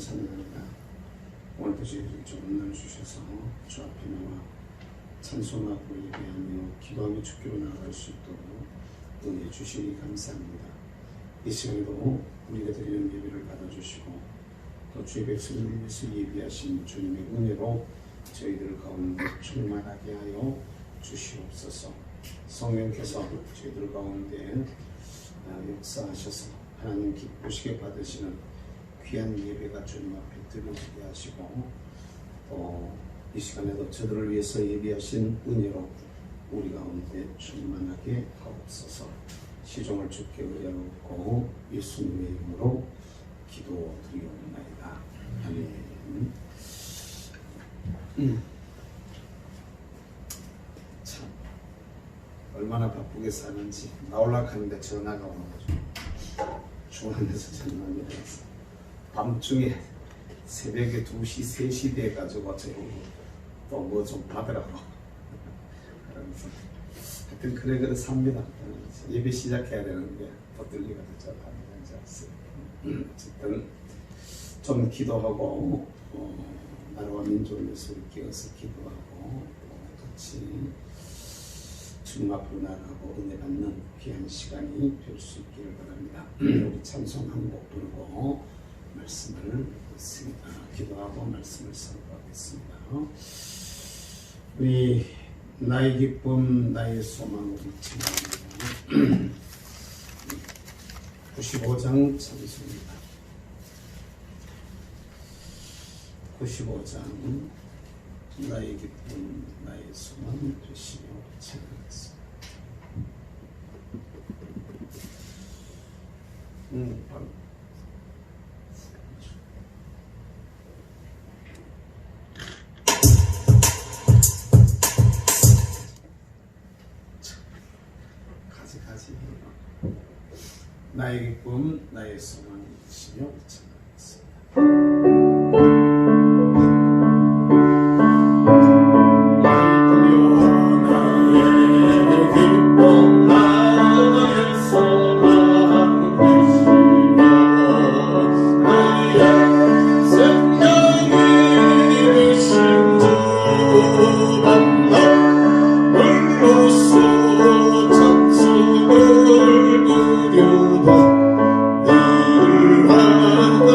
찬양합니다. 오늘도 저희들이 좋은 날 주셔서 주 앞에 나와 찬송하고 예배하며 기도하며 주께로 나아갈 수 있도록 은혜 주시니 감사합니다. 이 시간에도 우리가 드리는 예배를 받아주시고 또 주의 백성을 위해서 예비하신 주님의 은혜로 저희들 가운데 충만하게 하여 주시옵소서. 성령께서 저희들 가운데 역사하셔서 하나님 기쁘시게 받으시는 귀한 예배가 주님 앞에 드려지게 하시고 또 이 시간에도 저들을 위해서 예비하신 은혜로 우리 가운데 충만하게 하옵소서. 시종을 주께 의하옵고 예수님의 이름으로 기도드리옵나이다. 아멘. 참 얼마나 바쁘게 사는지 나오려고 하는데 전화가 오는 거죠. 중앙에서 전화가 일어나서 밤중에 새벽에 2시, 3시 돼가지고 저보고 또 뭐 좀 받으라고 그러면서 하여튼 그래 삽니다. 예배 시작해야 되는데 또 들리가 잘 합니다. 어쨌든 좀 기도하고 나라와 민족을 위해서 우리 깨어서 기도하고 같이 주님 앞으로 나아가고 은혜 받는 귀한 시간이 될 수 있기를 바랍니다. 우리 찬송 한 곡 부르고 말씀을 듣습니다. 기도하고 말씀을 선포하겠습니다. 우리 나의 기쁨 나의 소망 우리 찬양합니다. 95장 찬송입니다. 95장 나의 기쁨 나의 소망 되시며 찬양하겠습니다. 가지 나의 기쁨 나의 소망이 되시며 찬양하겠습니다. 늘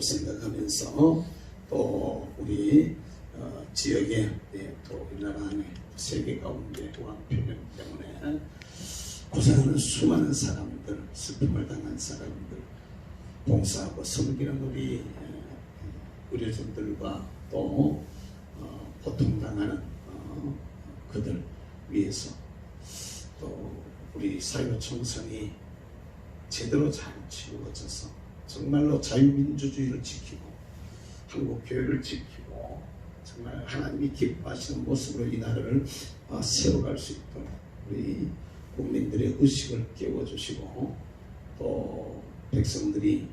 생각하면서 또 우리 지역에 또 우리나라 안에 세계 가운데 왕표명 때문에 고생하는 수많은 사람들, 슬픔을 당한 사람들, 봉사하고 섬기는 우리 의료진들과 또 고통당하는 그들 위해서 또 우리 사회청선이 제대로 잘 치루어져서 정말로 자유민주주의를 지키고 한국교회를 지키고 정말 하나님이 기뻐하시는 모습으로 이 나라를 세워갈 수 있도록 우리 국민들의 의식을 깨워주시고 또 백성들이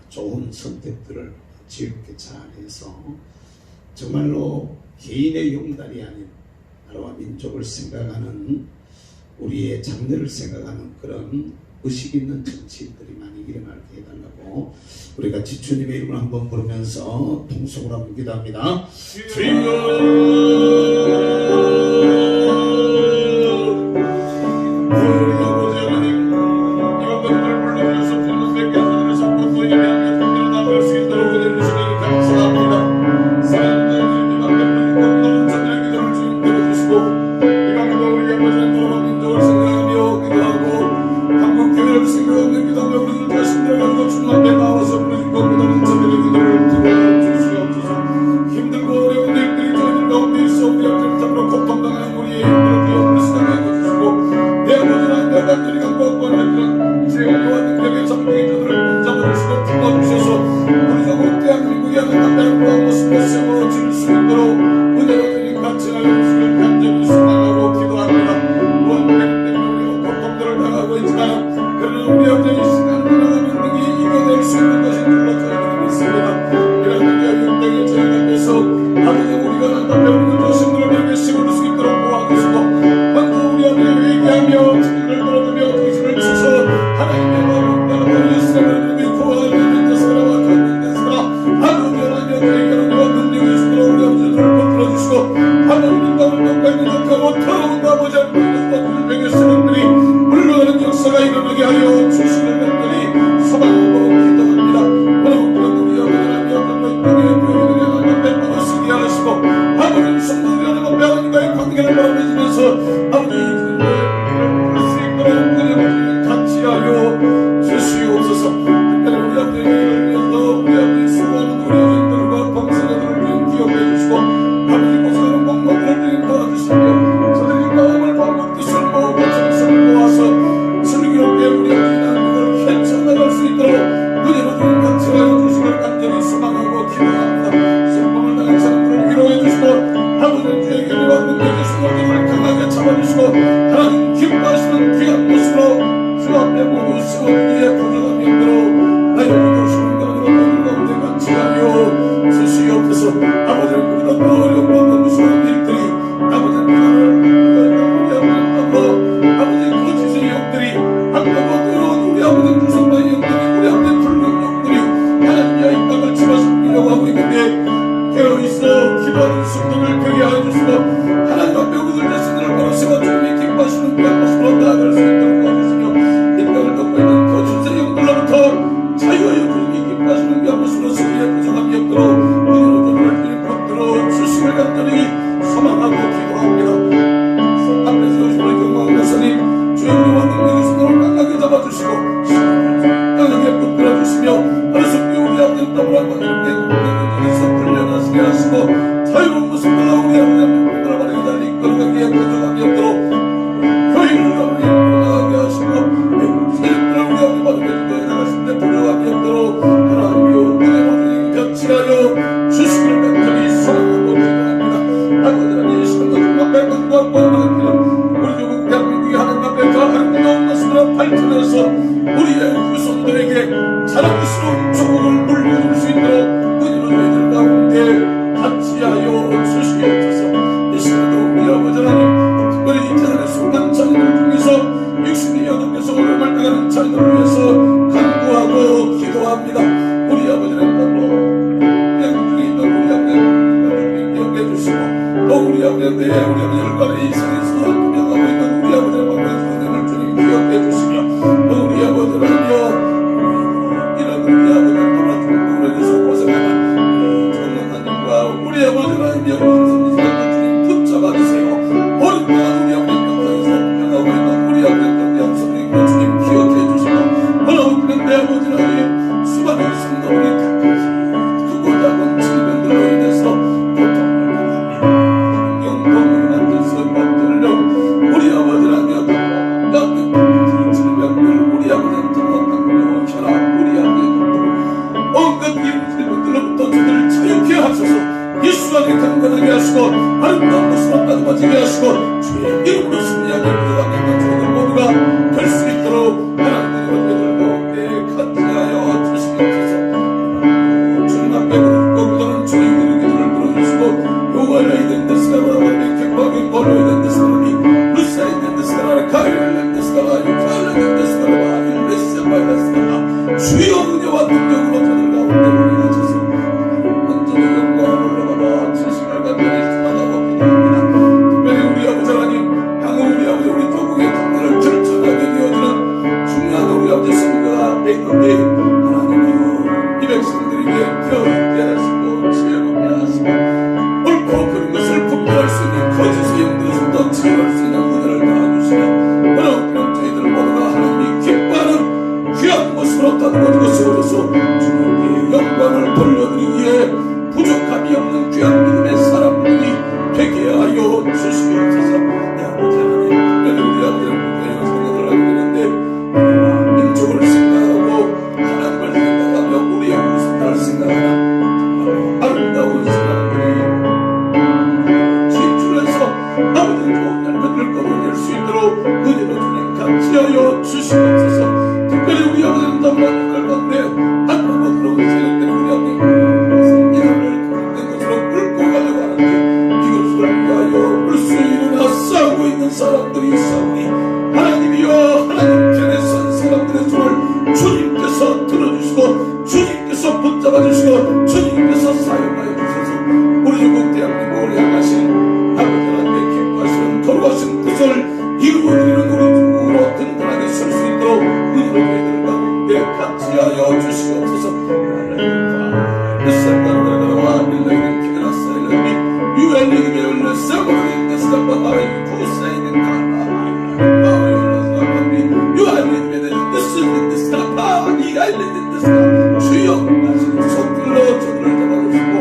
좋은 선택들을 지혜롭게 잘해서 정말로 개인의 용달이 아닌 나라와 민족을 생각하는 우리의 장래를 생각하는 그런 의식 있는 정치인들이 많이 일어나게 해달라고 우리 같이 주님의 이름을 한번 부르면서 통성으로 한번 기도합니다. 우리가 주님의 능력의 손으로 강하게 잡아주시고 강하게 붙들어주시며 하루속히 우리 아버지 더불어서 훈련하시게 하시고 자유로운 모습으로 우리 아버지 붙들어버리고 달리 걸어가게 가져가게 하도록 교회를 나가게 하시고 세력들을 우리 아버지 받으며 나가신 데 불러가게 하도록 하나님의 은혜 모든 같이 하여 주시기를 간절히 소원하고 기도합니다. 아버지는 이 시간도 정말 백원과 권능을 우리 조국 대한민국이 하나님 앞에 그 아름다운 모습으로 발전해서 우리의 후손들에게 자랑스러운 축복을 물려줄 수 있도록 은혜로 저희들 가운데 같이 하여 주시옵소서. 이 시간도 우리 아버지 하나님 특별히 이 재단의 순간 자녀들 중에서 육신이 여덟께서 어려움을 당하는 자녀들을 위해서 간구하고 기도합니다. 우리 아버지는 바로 영중에 있는 우리 아버지를 기억해 주시고 또 우리 아버지는 우리 아버지를 바로 이 세상에서 투명하고 있는 우리 아버지의 방법을 주님 기억해 주시며 또 우리 아버지는요 이런 우리 아버지를 돌아 중국으로 해서 고생하는 정원사님과 우리 아버지 하나님의 주님 붙잡아 주세요. 오랫동안 우리 아버지 평상에서 투명하고 있는 우리 아버지 영성님과 주님 기억해 주시고 그런데 내 아버지 하나님 수많은 성도들이 크고 작은 질병들로 인해서 고통을 당합니다. 영광을 만들어서 만들려 우리 아버지 하나님 질병들 우리 아버지한테 혈압 우리 아버지 온갖 질병들로부터 저들을 자유케 하소서. 예수 안에 강건하게 하시고 아름다운 모습으로 따뜻하게 하시고 주의 이름으로 승리하게 기도하는 저희들 모두가 될 수 있도록 하나님의 은혜를 가운데 같이 하여 주시옵소서. 주님 앞에 거룩한 주의 기도를 들어주시고 요가를 있는 데스가라 객박에 걸어야 된 데스가라니 루사 있는 데스가라 가을 있는 데스가라 육가을 있는 데스가라 일레스 바이라스가라 주의 은혜와 능력으로 저들 가운데 우리가 주소 언제나 영광을 올라가다 지식을 간절히 기도하고 기도합니다. 특별히 우리 아버지 하나님 향후 우리 아버지 우리 조국의 장래를 결정하게 되어주는 중요한 우리 아버지 승리가 되는데 하나님이여 이 백성들에게 겨울게 하시고 지혜롭게 하시고 옳고 그른 것을 분별할 수 있는 거짓의 영들에서부터 제어할 수 있는 은혜를 나눠주시며 그런 저희들 모두가 하나님이 기뻐하는 귀한 모습으로 다듬어지고 세워져서 주님께 영광을 돌려드리기에 부족함이 없는 귀한 믿음의 사람들이 되게 하여 주시옵소서. 내 아버지 하나님 특별히 우리 아버지를 위하여 생각을 하게 되는데 민족을 생각하고 하나님을 생각하며 우리의 후손들을 생각하며 아름다운 사람들이 진출해서 아버지의 좋은 열매들을 거둬낼 수 있도록 은혜로 주님 같이 하여 주시옵소서. 특별히 우리 아버지는 담당을 건데 안나고 들어온 세력들이 우리 아버지 이들을 그런 것으로 끌고 가려고 하는데 이것을 위하여 불수 일어나 싸우고 있는 사람들이 싸우니 하나님이여 하나님 편에 선 사람들의 손을 주님께서 들어주시고 주님께서 붙잡아 주시고 주님께서 사용하여 주셔서 우리 조국 대한민국을 향하신 아버지 하나님의 기뻐하시는 거룩하신 뜻을 이루어드리는 우리 중국으로 든든하게 설 수 있도록 은혜로 저희들 가운데 같이 하여 주시옵소서. 주여 손길로 저들을 잡아주시고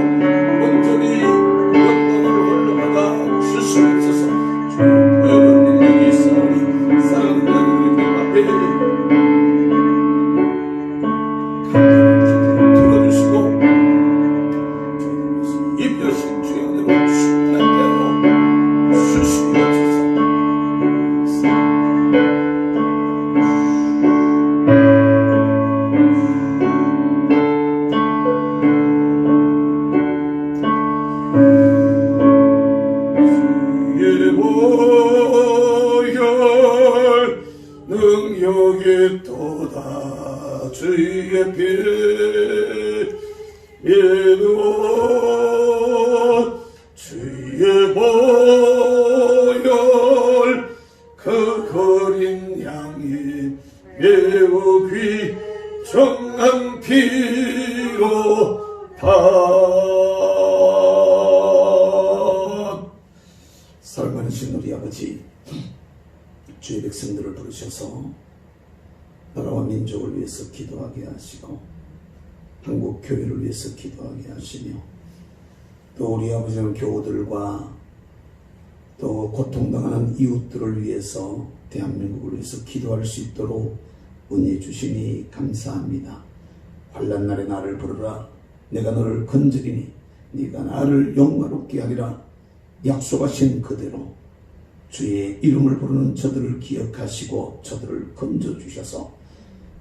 온전히 영광을 올려받아 주시옵소서. 여러분 능력이 있사오니 사랑하는 우리 앞에 들어주시고 입여신 주의 은혜로 충만하게 하여 주시옵소서. 능력이 또다 주의 피 예누 주의 보혈 그 거린 양이 매우 귀정한 피로 다 살만하신 우리 아버지 주의 백성들을 부르셔서 나라와 민족을 위해서 기도하게 하시고 한국 교회를 위해서 기도하게 하시며 또 우리 아버지는 교우들과 또 고통당하는 이웃들을 위해서 대한민국을 위해서 기도할 수 있도록 은혜 주시니 감사합니다. 환난 날에 나를 부르라 내가 너를 건지리니 네가 나를 영화롭게 하리라 약속하신 그대로 주의 이름을 부르는 저들을 기억하시고 저들을 건져주셔서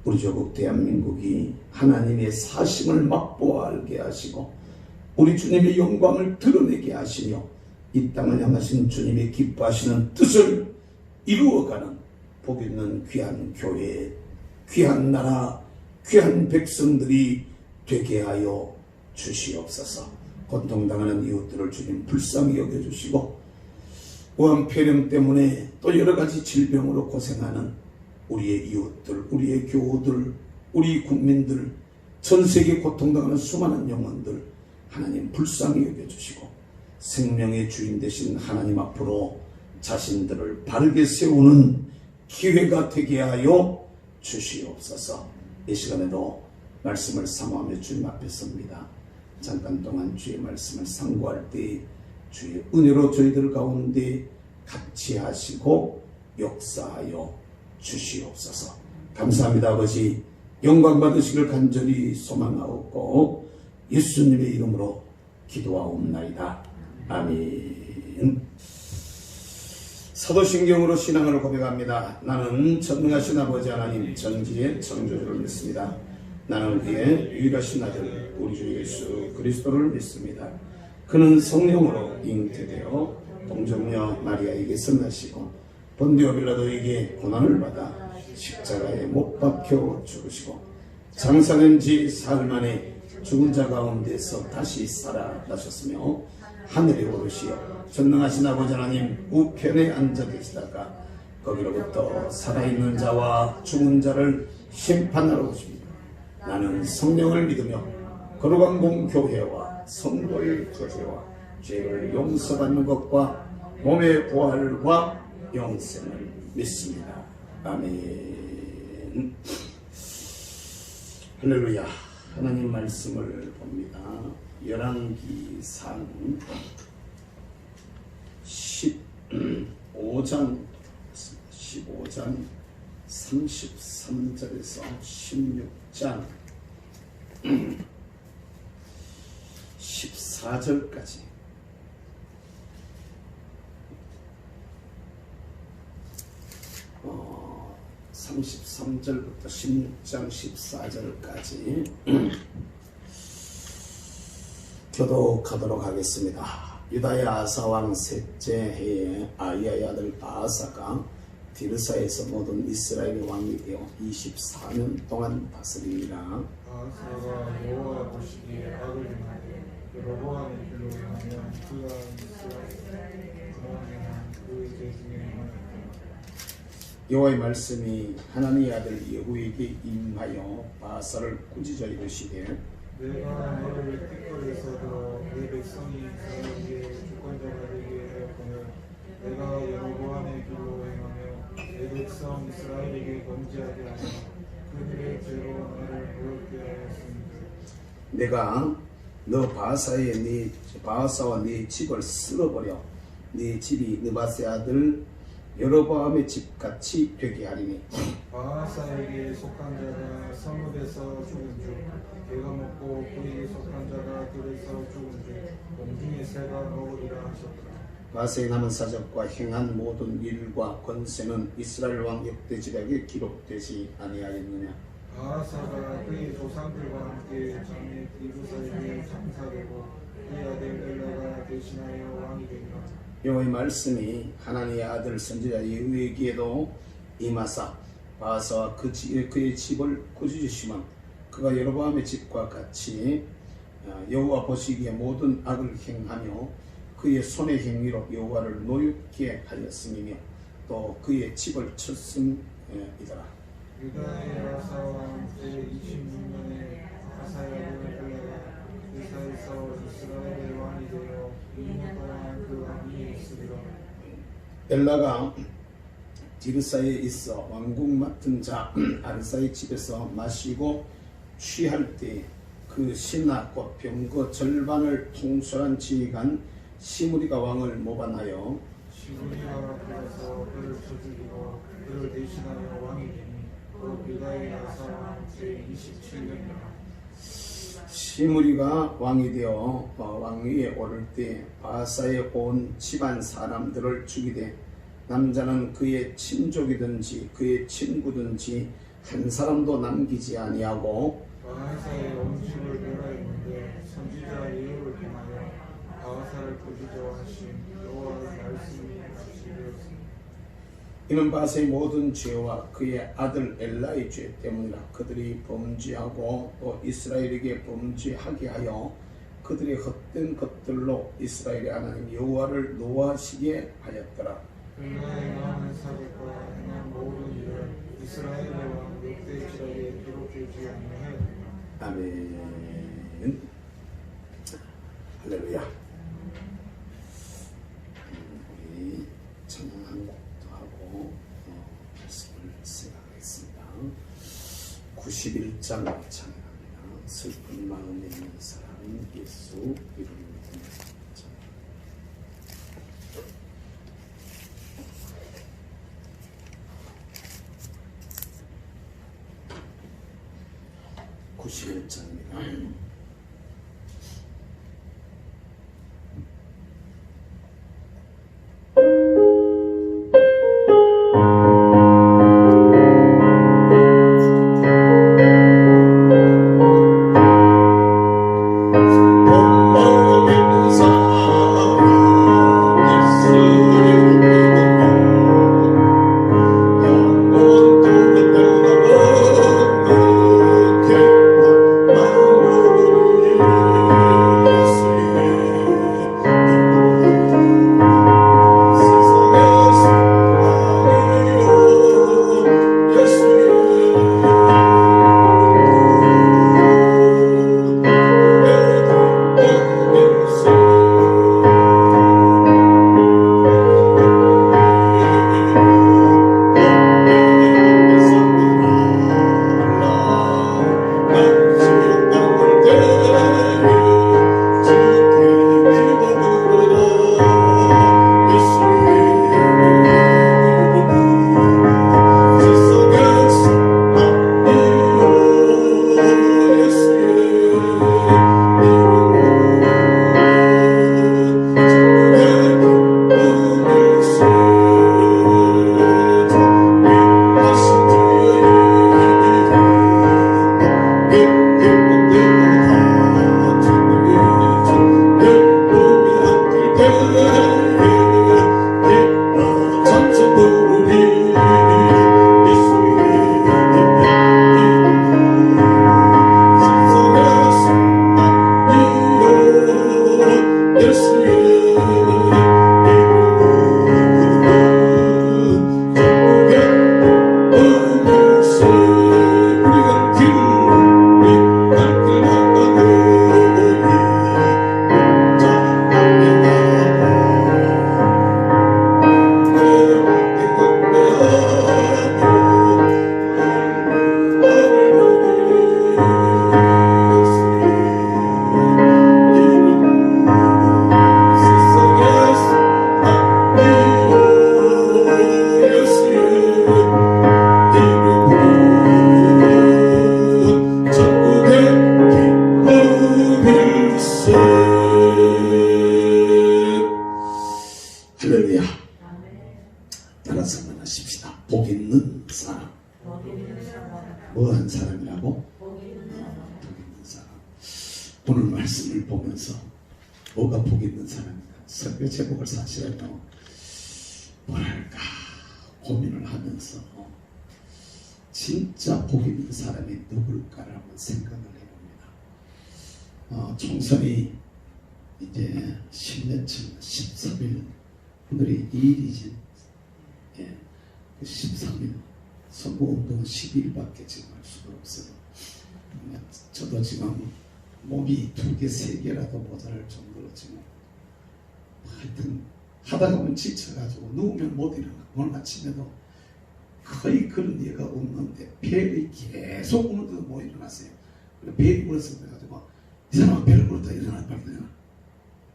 우리 조국 대한민국이 하나님의 사심을 맛보아 알게 하시고 우리 주님의 영광을 드러내게 하시며 이 땅을 향하신 주님의 기뻐하시는 뜻을 이루어가는 복 있는 귀한 교회, 귀한 나라, 귀한 백성들이 되게 하여 주시옵소서. 고통당하는 이웃들을 주님 불쌍히 여겨주시고 우한폐렴 때문에 또 여러가지 질병으로 고생하는 우리의 이웃들, 우리의 교우들, 우리 국민들, 전세계 고통당하는 수많은 영혼들 하나님 불쌍히 여겨주시고 생명의 주인 되신 하나님 앞으로 자신들을 바르게 세우는 기회가 되게 하여 주시옵소서. 이 시간에도 말씀을 사모하며 주님 앞에 섭니다. 잠깐 동안 주의 말씀을 상고할 때 주의 은혜로 저희들 가운데 같이 하시고 역사하여 주시옵소서. 감사합니다. 아버지 영광 받으시길 간절히 소망하옵고 예수님의 이름으로 기도하옵나이다. 아멘. 사도신경으로 신앙을 고백합니다. 나는 전능하신 아버지 하나님 전지의 창조주를 믿습니다. 나는 그의 유일하신 아들 우리 주 예수 그리스도를 믿습니다. 그는 성령으로 잉태되어 동정녀 마리아에게서 나시고 본디오 빌라도에게 고난을 받아 십자가에 못 박혀 죽으시고 장사된 지 사흘 만에 죽은 자 가운데서 다시 살아나셨으며 하늘에 오르시어 전능하신 아버지 하나님 우편에 앉아 계시다가 거기로부터 살아있는 자와 죽은 자를 심판하러 오십니다. 나는 성령을 믿으며 거룩한 공교회와 성도의 교제와 죄를 용서받는 것과 몸의 부활과 영생을 믿습니다. 아멘. 할렐루야. 하나님 말씀을 봅니다. 열왕기상 15장 33절에서 16장 14절까지 어, 33절부터 16장 14절까지 교독하도록 하겠습니다. 유다의 아사왕 셋째 해에 아히야의 아들 바아사가 디르사에서 모든 이스라엘의 왕이 되어 24년 동안 다스리니라. 바아사가 여호와 보시기에 악을 행하되 여로보암의 길로 행하며 그가 이스라엘 왕에는 그의 죄 중에 행하였다. 여호와의 말씀이 하나님의 아들 예후에게 임하여 바아사를 꾸짖어 이르시되 내가 너를 띠끌에서도 내 백성이 이스라엘의 주권자가 되게 하였거늘 내가 여로보암의 길로 행하며 내 백성 이스라엘에게 범죄하게 하며 그들의 죄로 나를 부럽게 하였습니다. 내가 너 바아사와 네 집을 쓸어버려 네 집이 느바세 아들 여로보암의 집같이 되게 하리니 바아사에게 속한 자가 성읍에서 죽은 줄 개가 먹고 그에게 속한 자가 들에서 죽은 줄 공중의 새가 먹으리라 하셨다. 바아사의 남은 사적과 행한 모든 일과 권세는 이스라엘 왕 역대지략에 기록되지 아니하였느냐. 바아사가 그의 조상들과 함께 장래 디르사에게 장사되고 그의 아들 엘라가 대신하여 왕이 되니라. 여호와의 말씀이 하나님의 아들 선지자 예후에게도 임하사 바아사와 그의 집을 꾸짖으시면 그가 여로보암의 집과 같이 여호와 보시기에 모든 악을 행하며 그의 손의 행위로 여호와를 노엽게 하였음이며 또 그의 집을 쳤음이더라. 유다의 아사왕 제26년에 아사의 아들 엘라가 이사에서 이스라엘의 왕이 되어 2년 동안 그 왕위에 있으리라. 엘라가 디르사에 있어 왕국 맡은 자 아르사의 집에서 마시고 취할 때 그 신하 곧 병거 절반을 통솔한 지휘관 시므리가 왕을 모반하여 시므리가 그래서 그를 쳐죽이고 그를 대신하여 왕이 되니 그 유다의 아사 왕 제27년이라. 시므리가 왕이 되어 왕위에 오를 때 바사의 온 집안 사람들을 죽이되 남자는 그의 친족이든지 그의 친구든지 한 사람도 남기지 아니하고 바하사의 온 집을 멸하였는데 선지자 예후를 통하여 바하사를 거주자하신 여호와의 말씀이 말씀되었습니다. 이는 바사의 모든 죄와 그의 아들 엘라의 죄 때문이라. 그들이 범죄하고 또 이스라엘에게 범죄하게 하여 그들의 헛된 것들로 이스라엘의 하나님 여호와를 노하시게 하였더라. 엘라의 마음의 사백과 행한 모든 일을 이스라엘의 왕 롯데지라에 기록되지 아니하였다. 아멘. 할렐루야. 우리 찬양 한 곡도 하고 말씀을 생각하겠습니다. 91장 찬양합니다. 슬픈 마음에 있는 사람 예수 이름으로 찬양. 91장입니다. 할렐루야. 따라서 만나십시다. 복 있는 사람. 뭐한 사람이라고? 복 있는 사람. 오늘 말씀을 보면서 뭐가 복 있는 사람인가? 설교 제목을 사실은 뭐랄까 고민을 하면서 진짜 복 있는 사람이 누굴까를 한번 생각을 해봅니다. 총선이 이제 10년쯤 13일 오늘이 2일이지. 예, 13일 선거운동은 12일밖에 지금 할 수가 없어요. 저도 지금 몸이 2개, 3개라도 모자랄 정도로 지금 하여튼 하다 보면 지쳐가지고 누우면 못 일어나. 오늘 아침에도 거의 그런 예가 없는데 벨이 계속 우는데도 못 일어났어요. 그래서 벨이 울었어. 그래가지고 이 사람은 벨을 울었다 일어나 빨리 일어나.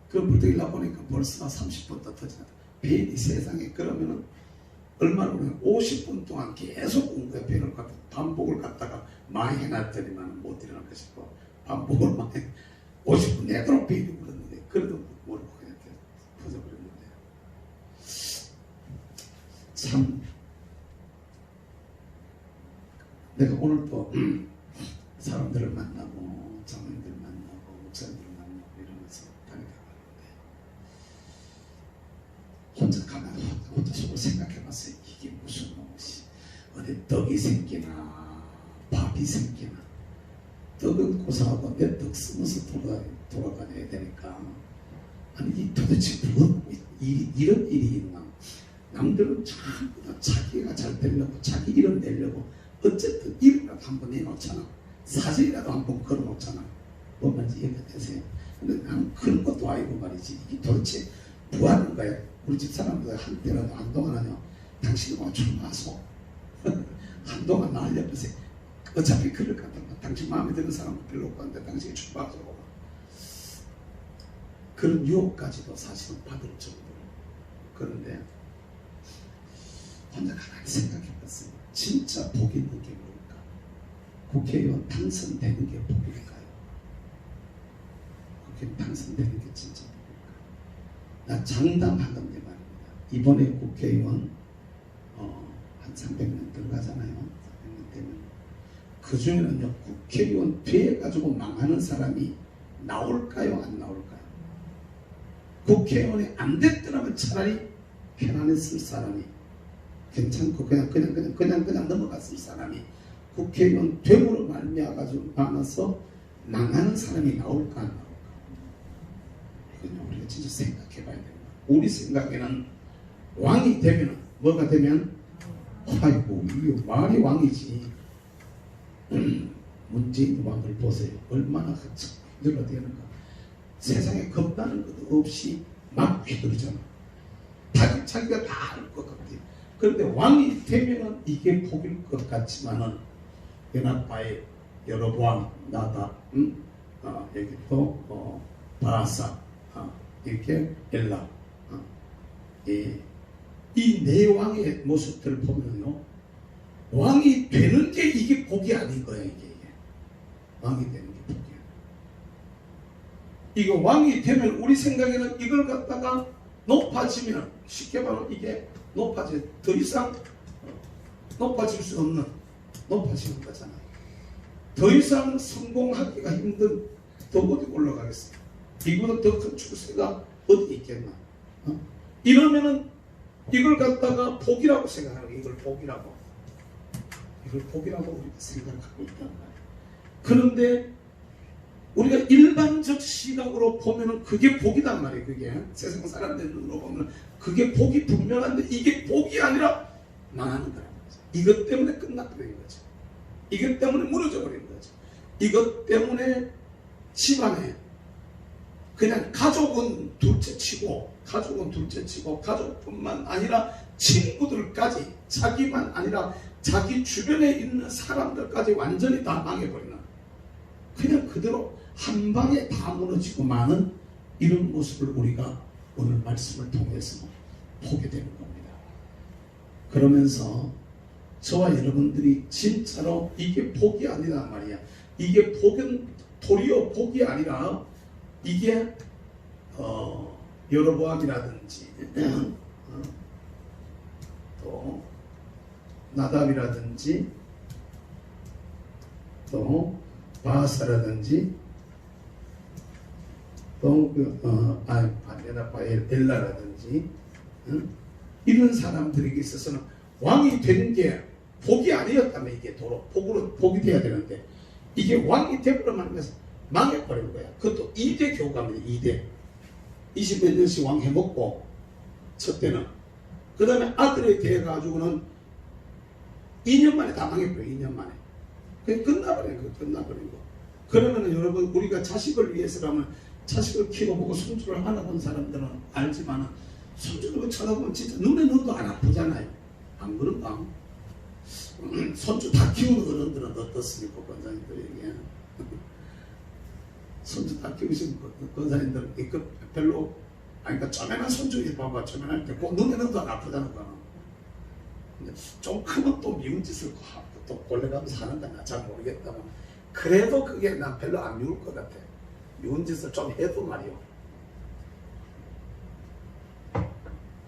그 불떡이려 보니까 벌써 30분 더 터지다. 벨이 세상에 그러면은 얼마나 그러면 50분 동안 계속 운 거야. 벨을 갖다 반복을 갖다가 많이 해놨더니만 못 일어날 것이고 반복을 많이 50분 내도록 벨이 울었는데 그래도 모르고 그냥 퍼져버렸는데 참 내가 오늘 또 사람들을 만나고 장로님들 만나고 목사님들 만나고 이러면서 다니다가 혼자 가면 혼자 속으로 생각해봤어요. 이게 무슨 놈이지? 어디 떡이 생기나 밥이 생기나 떡은 고사하고 내 떡 쓰면서 돌아다녀야 되니까 아니 이 도대체 무슨 이런 일이 있나? 남들은 전부 다 자기가 잘 되려고 자기 이름 내려고 어쨌든 이름이라도 한번 내놓잖아. 사진이라도 한번 걸어놓잖아. 뭔 말인지 이해가 되세요? 근데 나는 그런 것도 아니고 말이지. 이게 도대체 뭐하는 거야? 우리 집 사람들 한때라도 한동안 하냐? 당신은 좀 와서 한동안 나 알려보세요. 어차피 그럴 것 같아. 당신 마음에 드는 사람은 별로 없고 한데 당신이 출발하고 그런 유혹까지도 사실은 받을 정도로. 그런데 혼자 가만히 생각해봤어요. 진짜 복 있는 게 뭘까? 국회의원 당선되는 게 복일까요? 국회의원 당선되는 게 진짜 복일까요? 나 장담하건데 말입니다. 이번에 국회의원 한 300명 들어가잖아요. 300명 되면 그 중에는요 국회의원 돼가지고 망하는 사람이 나올까요? 안 나올까요? 국회의원이 안 됐더라면 차라리 편안했을 사람이 괜찮고 그냥 넘어갔을 사람이 국회의원 됨으로 말미암아가지고 많아서 망하는 사람이 나올까 안 나올까? 이건 우리가 진짜 생각해봐야 됩니다. 우리 생각에는 왕이 되면 뭐가 되면 아이고 이게 말이 왕이지. 문재인 왕을 보세요. 얼마나 휘둘러대는가. 세상에 겁나는 것도 없이 막 휘두르잖아. 자기가 다 알 것 같아요. 그런데 왕이 되면은 이게 복일 것 같지만은 연합파의 여로보암, 나답, 여기 또 바아사, 이렇게 엘라, 이 네 왕의 모습들을 보면요, 왕이 되는 게 이게 복이 아닌 거야. 이게 왕이 되는 게 복이 아니야. 이거 왕이 되면 우리 생각에는 이걸 갖다가 높아지면 쉽게 말하면 이게 높아져 더 이상 높아질 수 없는 높아지는 거잖아요. 더 이상 성공하기가 힘든 더 어디 올라가겠어요? 이거는 더 큰 추세가 어디 있겠나? 이러면은 이걸 갖다가 복이라고 생각하는 거예요. 이걸 복이라고 우리가 생각하고 있단 말이에요. 그런데 우리가 일반적 시각으로 보면은 그게 복이단 말이에요. 그게 세상 사람들 눈으로 보면 그게 복이 분명한데 이게 복이 아니라 망하는 거란 거죠. 이것 때문에 끝나버린 거죠. 이것 때문에 무너져 버린 거죠. 이것 때문에 집안에 그냥 가족은 둘째치고 가족뿐만 아니라 친구들까지 자기만 아니라 자기 주변에 있는 사람들까지 완전히 다 망해버리는 그냥 그대로 한 방에 다 무너지고 마는 이런 모습을 우리가 오늘 말씀을 통해서 보게 되는 겁니다. 그러면서 저와 여러분들이 진짜로 이게 복이 아니란 말이야. 이게 복은 도리어 복이 아니라 이게 여로보암이라든지 또 나답이라든지 또 바아사라든지 또 연합파의 엘라라든지 이런 사람들에게 있어서는 왕이 되는 게 복이 아니었다면 이게 도로 복이 돼야 되는데 이게 왕이 되버리면서 망해버리는 거야. 그것도 2대 교감이에요. 2대 20몇 년씩 왕 해먹고 첫 때는 그 다음에 아들이 돼가지고는 2년 만에 다 망해버려요. 2년 만에 그냥 끝나버린 거. 그러면 여러분 우리가 자식을 위해서라면 자식을 키워보고 손주를 안아본 사람들은 알지만 손주를 쳐다보면 진짜 눈에 넣어도 안 아프잖아요. 안 그런가? 손주 다 키우는 어른들은 어떻습니까? 권사님들에게. 손주 다 키우신 권사님들은 이거 별로, 아니, 그러니까 쪼매난 손주 봐봐. 쪼매날 때 눈에는 더 아프잖아. 근데 좀 크면 또 미운 짓을 하고 또 골래가면서 하는 건 잘 모르겠다만, 그래도 그게 난 별로 안 미울 것 같아. 미운 짓을 좀 해도 말이요.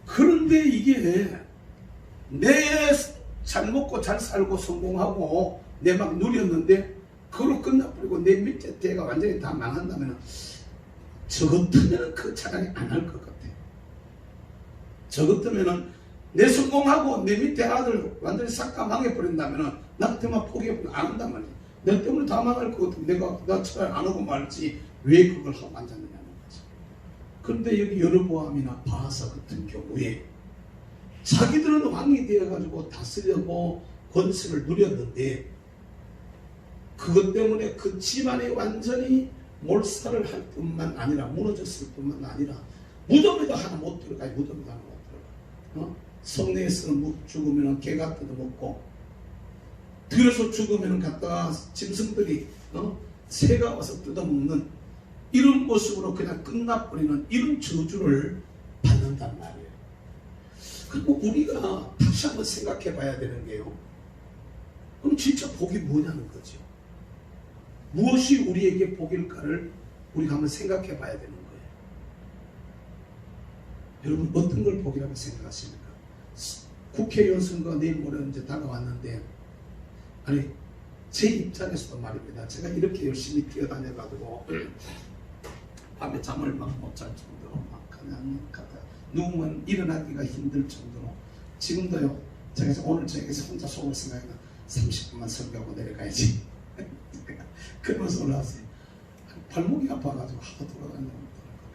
그런데 이게 내 잘 먹고 잘 살고 성공하고 내 막 누렸는데 그걸로 끝나버리고 내 밑에 대가 완전히 다 망한다면, 저 같으면 그 차라리 안 할 것 같아. 저 같으면은 내 성공하고 내 밑에 아들 완전히 싹 다 망해버린다면은 나 같으면 포기해버리고 안 한단 말이야. 내 때문에 다 망할 것 같으면 나 차라리 안 하고 말지 왜 그걸 하고 앉았느냐는 거지. 그런데 여기 여로보암이나 바하사 같은 경우에 자기들은 왕이 되어가지고 다스려고 권세를 누렸는데, 그것 때문에 그 집안이 완전히 몰살을 할 뿐만 아니라 무너졌을 뿐만 아니라 무덤에도 하나 못 들어가요. 무덤에도 하나 못 들어가. 성내에서는 죽으면 개가 뜯어먹고, 들어서 죽으면 갖다가 짐승들이 새가 와서 뜯어먹는 이런 모습으로 그냥 끝나버리는 이런 저주를 받는단 말이에요. 그리고 우리가 다시 한번 생각해 봐야 되는 게요, 그럼 진짜 복이 뭐냐는 거죠. 무엇이 우리에게 복일까를 우리가 한번 생각해 봐야 되는 거예요. 여러분, 어떤 걸 복이라고 생각하십니까? 국회의원 선거가 내일 모레 이제 다가왔는데, 아니, 제 입장에서도 말입니다. 제가 이렇게 열심히 뛰어다녀가지고 밤에 잠을 막 못 잘 정도로 막 그냥 누우면 일어나기가 힘들 정도로, 지금도요, 제가 오늘 저에게서 혼자 속을 생각해서 30분만 설교하고 내려가야지 그러면서 올라왔어요. 발목이 아파가지고 하도 돌아다니고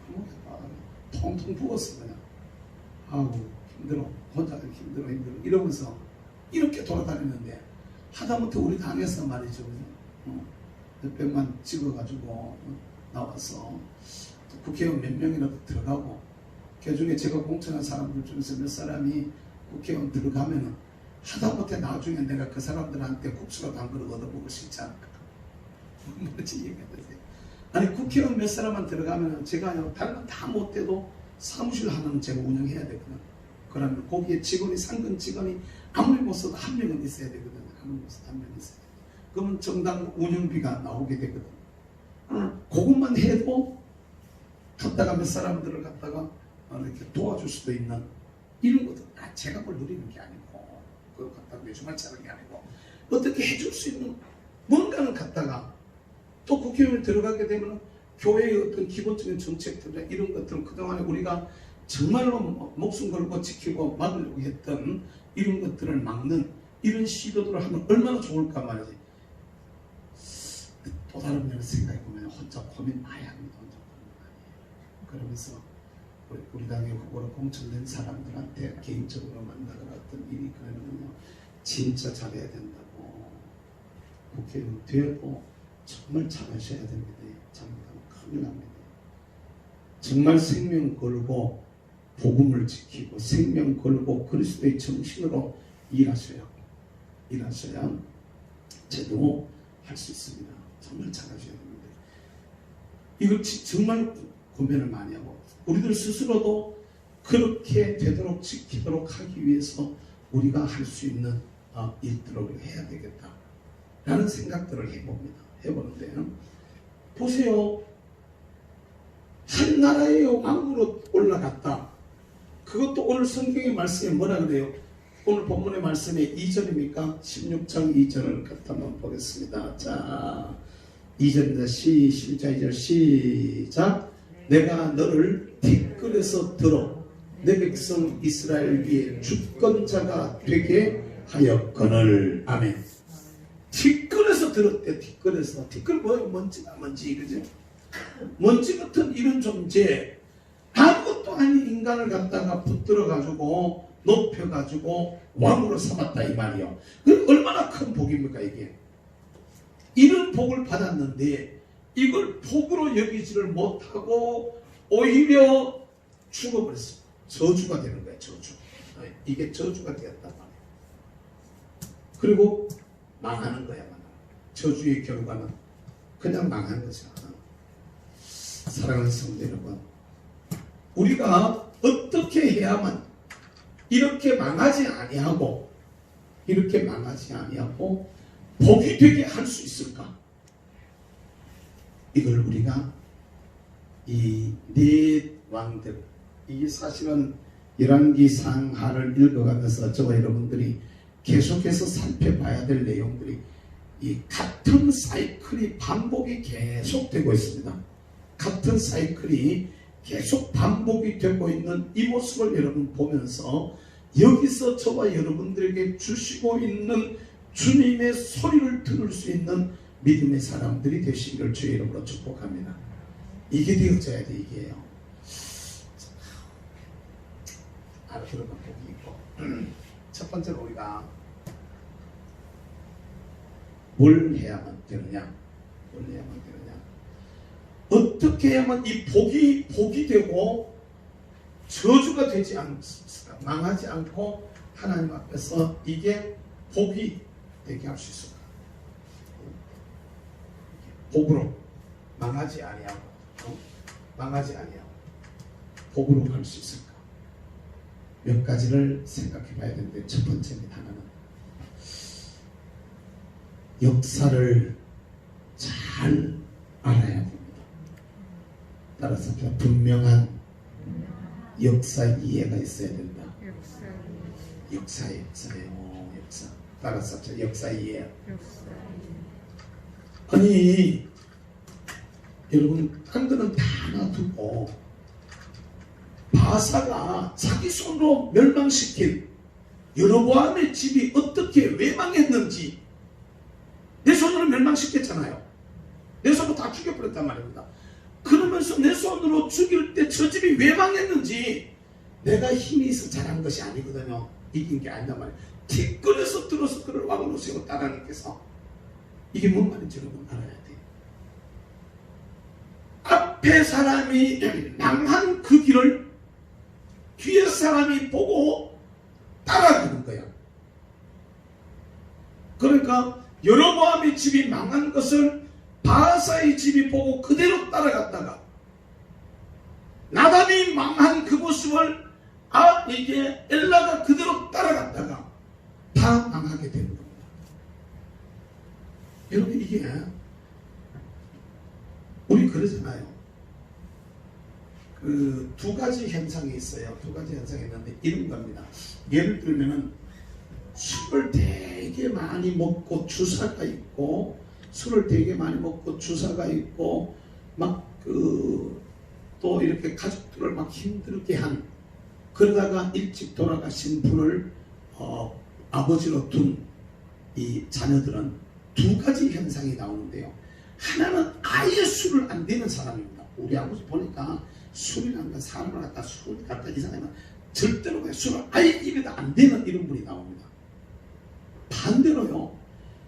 발목이 아파가지고 통통 부었어. 그냥 아우 힘들어, 혼자 힘들어 이러면서 이렇게 돌아다니는데, 하다못해 우리 당에서 말이죠, 몇백만 찍어가지고 나와서 국회의원 몇 명이라도 들어가고, 그 중에 제가 공천한 사람들 중에서 몇 사람이 국회의원 들어가면은 하다못해 나중에 내가 그 사람들한테 국수라도 한 그릇 얻어먹을 수 있지 않을까. 뭔지 얘기해보세요. 아니, 국회의원 몇 사람만 들어가면 제가 다른 건 다 못해도 사무실 하나는 제가 운영해야 되거든. 그러면 거기에 직원이, 상근 직원이 아무리 못 써도 한 명은 있어야 되거든. 아무리 못 써도 한 명은 있어야 돼. 그러면 정당 운영비가 나오게 되거든. 그것만 해도 갔다가 몇 사람들을 갖다가 이렇게 도와줄 수도 있는 이런 것도 제가 뭘 누리는 게 아니고, 그걸 갖다가 매주말 짜는 게 아니고, 어떻게 해줄 수 있는 뭔가를 갖다가, 또 국회의원에 들어가게 되면 교회의 어떤 기본적인 정책들, 이런 것들은 그동안에 우리가 정말로 목숨 걸고 지키고 막으려고 했던 이런 것들을 막는 이런 시도들을 하면 얼마나 좋을까 말이지. 또 다른 면을 생각해 보면 혼자 고민 많이 합니다. 혼자 고민 많이 해요. 그러면서 우리 당의 후보로 공천된 사람들한테 개인적으로 만나거나 어떤 일이 그러면요, 진짜 잘해야 된다고, 국회의원 되고 정말 잘하셔야 됩니다. 잘못하면 큰일 납니다. 정말 생명 걸고 복음을 지키고 생명 걸고 그리스도의 정신으로 일하셔야 제대로 할 수 있습니다. 정말 잘하셔야 됩니다. 이걸 정말 고민을 많이 하고, 우리들 스스로도 그렇게 되도록 지키도록 하기 위해서 우리가 할 수 있는 일들을 해야 되겠다 라는 생각들을 해보는데요, 보세요. 한 나라의 왕으로 올라갔다. 그것도 오늘 성경의 말씀에 뭐라 그래요? 오늘 본문의 말씀에 2절입니까? 16장 2절을 갖다 한번 보겠습니다. 자, 2절입니다. 12절 시작. 내가 너를 티끌에서 들어 내 백성 이스라엘 위에 주권자가 되게 하였거늘. 아멘. 티끌에서 들었대. 티끌에서. 티끌 뭐예요? 먼지, 그죠? 먼지 같은 이런 존재, 아무것도 아닌 인간을 갖다가 붙들어 가지고 높여 가지고 왕으로 삼았다 이 말이요. 그 얼마나 큰 복입니까 이게? 이런 복을 받았는데 이걸 복으로 여기지를 못하고 오히려 죽어버렸어요. 저주가 되는 거예요. 저주. 이게 저주가 되었단 말이에요. 그리고 망하는 거야. 저주의 결과는 그냥 망하는 거죠. 사랑하는 성도 여러분, 우리가 어떻게 해야만 이렇게 망하지 아니하고 복이 되게 할 수 있을까? 이걸 우리가 이 네 왕들, 이게 사실은 열왕기 상하를 읽어가면서 저와 여러분들이 계속해서 살펴봐야 될 내용들이 이 같은 사이클이 반복이 계속되고 있습니다. 같은 사이클이 계속 반복이 되고 있는 이 모습을 여러분 보면서 여기서 저와 여러분들에게 주시고 있는 주님의 소리를 들을 수 있는 믿음의 사람들이 되시기를 주의 이름으로 축복합니다. 이게 되어져야 돼. 이게요. 알아들어만 복이 있고 첫 번째로 우리가 뭘 해야만 되느냐? 어떻게 해야만 이 복이 되고 저주가 되지 않습니까? 망하지 않고 하나님 앞에서 이게 복이 되게 할 수 있을까? 복으로 망하지 아니하고 복으로 갈 수 있을까? 몇 가지를 생각해 봐야 되는데 첫 번째입니다. 하나는 역사를 잘 알아야 됩니다. 따라서 분명한 역사 이해가 있어야 된다. 역사예요. 따라서 역사 이해. 아니 여러분, 한 거는 다 놔두고 바사가 자기 손으로 멸망시킨 여로보암의 집이 어떻게 왜 망했는지 내 손으로 멸망시켰잖아요. 내 손으로 다 죽여버렸단 말입니다. 그러면서 내 손으로 죽일 때 저 집이 왜 망했는지 내가 힘이 있어 잘한 것이 아니거든요. 이긴 게 아니단 말이에요. 티끌에서 들어서 그를 왕으로 세우고 하나님께서 이게 뭔 말인지 여러분 알아야 돼요. 앞에 사람이 망한 그 길을 뒤에 사람이 보고 따라가는 거야. 그러니까 여로보암의 집이 망한 것을 바사의 집이 보고 그대로 따라갔다가 나답이 망한 그 모습을 이게 엘라가 그대로 따라갔다가 다 망하게 되는 겁니다. 여러분, 이게 우리 그러잖아요. 그 두 가지 현상이 있어요. 두 가지 현상이 있는데 이런 겁니다. 예를 들면은 술을 되게 많이 먹고 주사가 있고 막 또 이렇게 가족들을 막 힘들게 한, 그러다가 일찍 돌아가신 분을 아버지로 둔 이 자녀들은 두 가지 현상이 나오는데요. 하나는 아예 술을 안 되는 사람입니다. 우리 아버지 보니까 술이라는 건 사람을 갖다 술 갖다 이상하면 절대로 그냥 술을 아예 입에다 안 되는 이런 분이 나옵니다. 반대로요,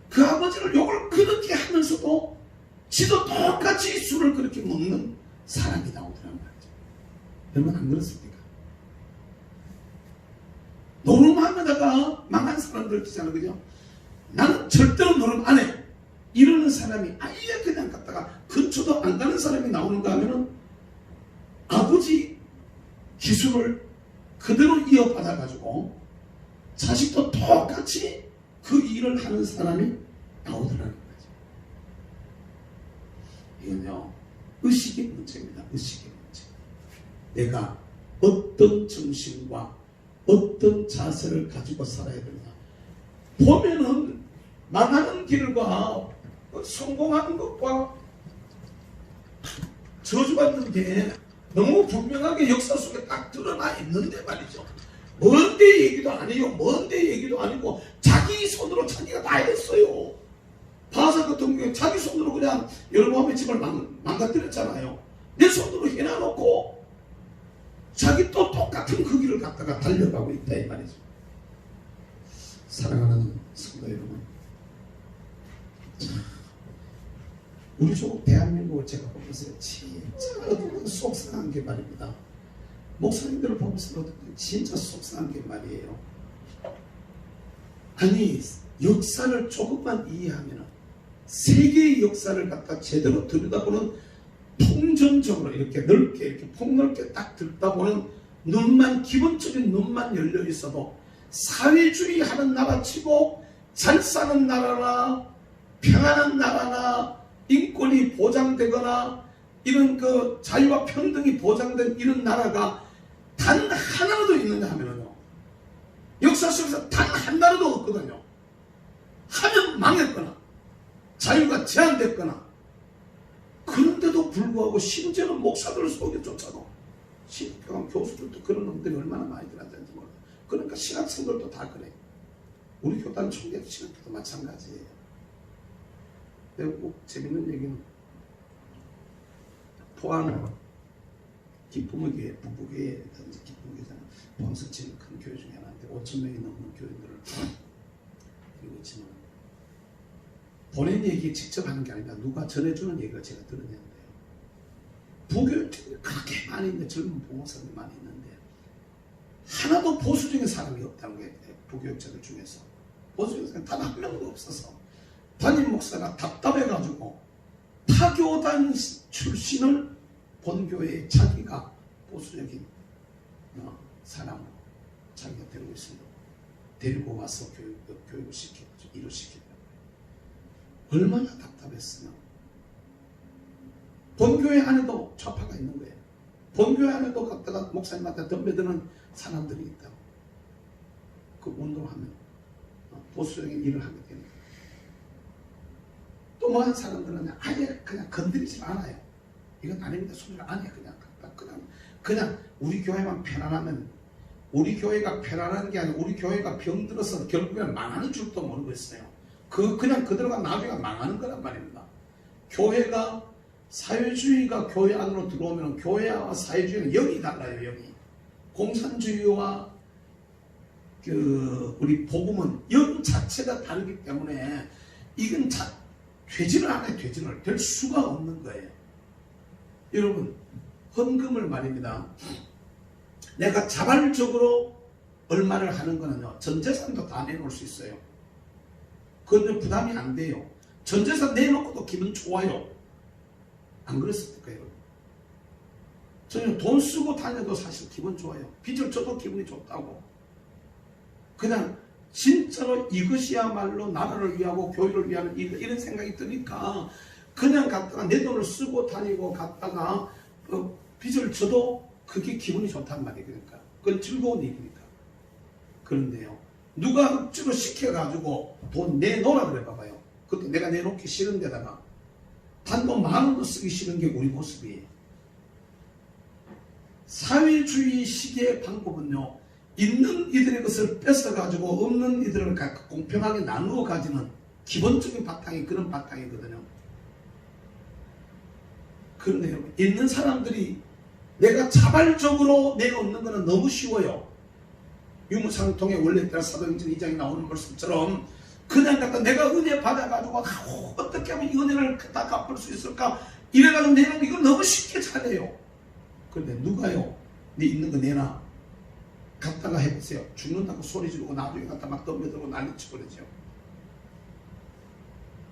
그 아버지를 욕을 그렇게 하면서도 지도 똑같이 술을 그렇게 먹는 사람이 나오더란 말이죠. 여러분, 안 그렇습니까? 노름하면다가 망한 사람들 있잖아요. 그죠? 나는 절대로 노름 안 해. 이러는 사람이 아예 그냥 갔다가 근처도 안 가는 사람이 나오는가 하면은 아버지 기술을 그대로 이어받아가지고 자식도 똑같이 그 일을 하는 사람이 나오더라는 거죠. 이건요, 의식의 문제입니다. 의식의 문제. 내가 어떤 정신과 어떤 자세를 가지고 살아야 되느냐. 보면은 망하는 길과 성공하는 것과 저주받는 게 너무 분명하게 역사 속에 딱 드러나 있는데 말이죠. 먼데 얘기도 아니고 자기 손으로 자기가 다 했어요. 바사 같은 경우에 자기 손으로 그냥 여로보암의 집을 망가뜨렸잖아요. 내 손으로 해놔놓고 자기 또 똑같은 그 길을 갔다가 달려가고 있다 이 말이죠. 사랑하는 성도 여러분, 우리 조국 대한민국을 제가 보면서 진짜 속상한 게 말입니다. 목사님들을 보면서 진짜 속상한 게 말이에요. 아니, 역사를 조금만 이해하면 세계의 역사를 갖다 제대로 들여다보는 통전적으로 이렇게 넓게 이렇게 폭넓게 딱 들여다보는 눈만 기본적인 눈만 열려 있어도 사회주의 하는 나라 치고 잘 사는 나라나 평안한 나라나 인권이 보장되거나 이런 그 자유와 평등이 보장된 이런 나라가 단 하나라도 있느냐 하면요 역사 속에서 단 한 나라도 없거든요. 하면 망했거나 자유가 제한됐거나 그런데도 불구하고 심지어는 목사들 속에조차도 신학교관 교수들도 그런 놈들이 얼마나 많이 들어왔는지 몰라요. 그러니까 신학생들도 다 그래요. 우리 교단 총회 신학교도 마찬가지예요. 내가 꼭 재밌는 얘기는 포항 기쁨의 교회, 북부교회, 기쁨교회잖아요. 포항에서 제일 큰 교회 중에 하나인데 5,000명이 넘는 교인들을 그리고 있지만 본인 얘기 직접 하는 게 아니라 누가 전해주는 얘기를 제가 들었는데요. 부교육들이 그렇게 많이 있는데 젊은 부모사들이 많이 있는데 하나도 보수적인 사람이 없다는 게 부교육자들 중에서 보수적인 사람이 단 한 명도 없어서 담임 목사가 답답해가지고 타교단 출신을 본교회에 자기가 보수적인 사람을 자기가 데리고 있습니다. 데리고 와서 교육을 시켜가지고 일을 시키더라고요. 얼마나 답답했으면 본교회 안에도 좌파가 있는 거예요. 본교회 안에도 갔다가 목사님한테 덤벼드는 사람들이 있다고. 그 운동하면 보수적인 일을 하게 됩니다. 또 뭐 한 사람들은 아예 그냥 건드리지 않아요. 이건 아닙니다. 소리를 안 해. 그냥 우리 교회만 편안하면 우리 교회가 편안한 게 아니고 우리 교회가 병들어서 결국에는 망하는 줄도 모르고 있어요. 그냥 그대로가 나중에 망하는 거란 말입니다. 교회가 사회주의가 교회 안으로 들어오면 교회와 사회주의는 영이 달라요. 영이. 공산주의와 우리 복음은 영 자체가 다르기 때문에 이건 되지를 않아요. 되지를 될 수가 없는 거예요. 여러분 헌금을 말입니다. 내가 자발적으로 얼마를 하는 거는요. 전 재산도 다 내놓을 수 있어요. 그건 부담이 안 돼요. 전 재산 내놓고도 기분 좋아요. 안 그랬을까요? 저는 돈 쓰고 다녀도 사실 기분 좋아요. 빚을 져도 기분이 좋다고. 그냥 진짜로 이것이야말로 나라를 위하고 교회를 위하는 이런 생각이 드니까 그냥 갔다가 내 돈을 쓰고 다니고 갔다가 빚을 져도 그게 기분이 좋단 말이에요. 그러니까 그건 즐거운 얘기니까. 그런데요 누가 억지로 시켜가지고 돈 내놓으라 그래 봐봐요. 그것도 내가 내놓기 싫은 데다가 단돈 10,000원도 쓰기 싫은 게 우리 모습이에요. 사회주의 시대의 방법은요 있는 이들의 것을 뺏어가지고 없는 이들을 공평하게 나누어 가지는 기본적인 바탕이 그런 바탕이거든요. 그런데 여러분 있는 사람들이 내가 자발적으로 내놓는 것은 너무 쉬워요. 유무상통에 원래 때라 사도행전 2장에 나오는 말씀처럼 그냥 갖다 내가 은혜 받아가지고 어떻게 하면 이 은혜를 다 갚을 수 있을까 이래가지고 내놓는 이걸 너무 쉽게 잘해요. 그런데 누가요 네 있는 거 내놔 갖다가 해보세요. 죽는다고 소리 지르고 나중에 갖다 막 덤벼들고 난리치고 그러죠.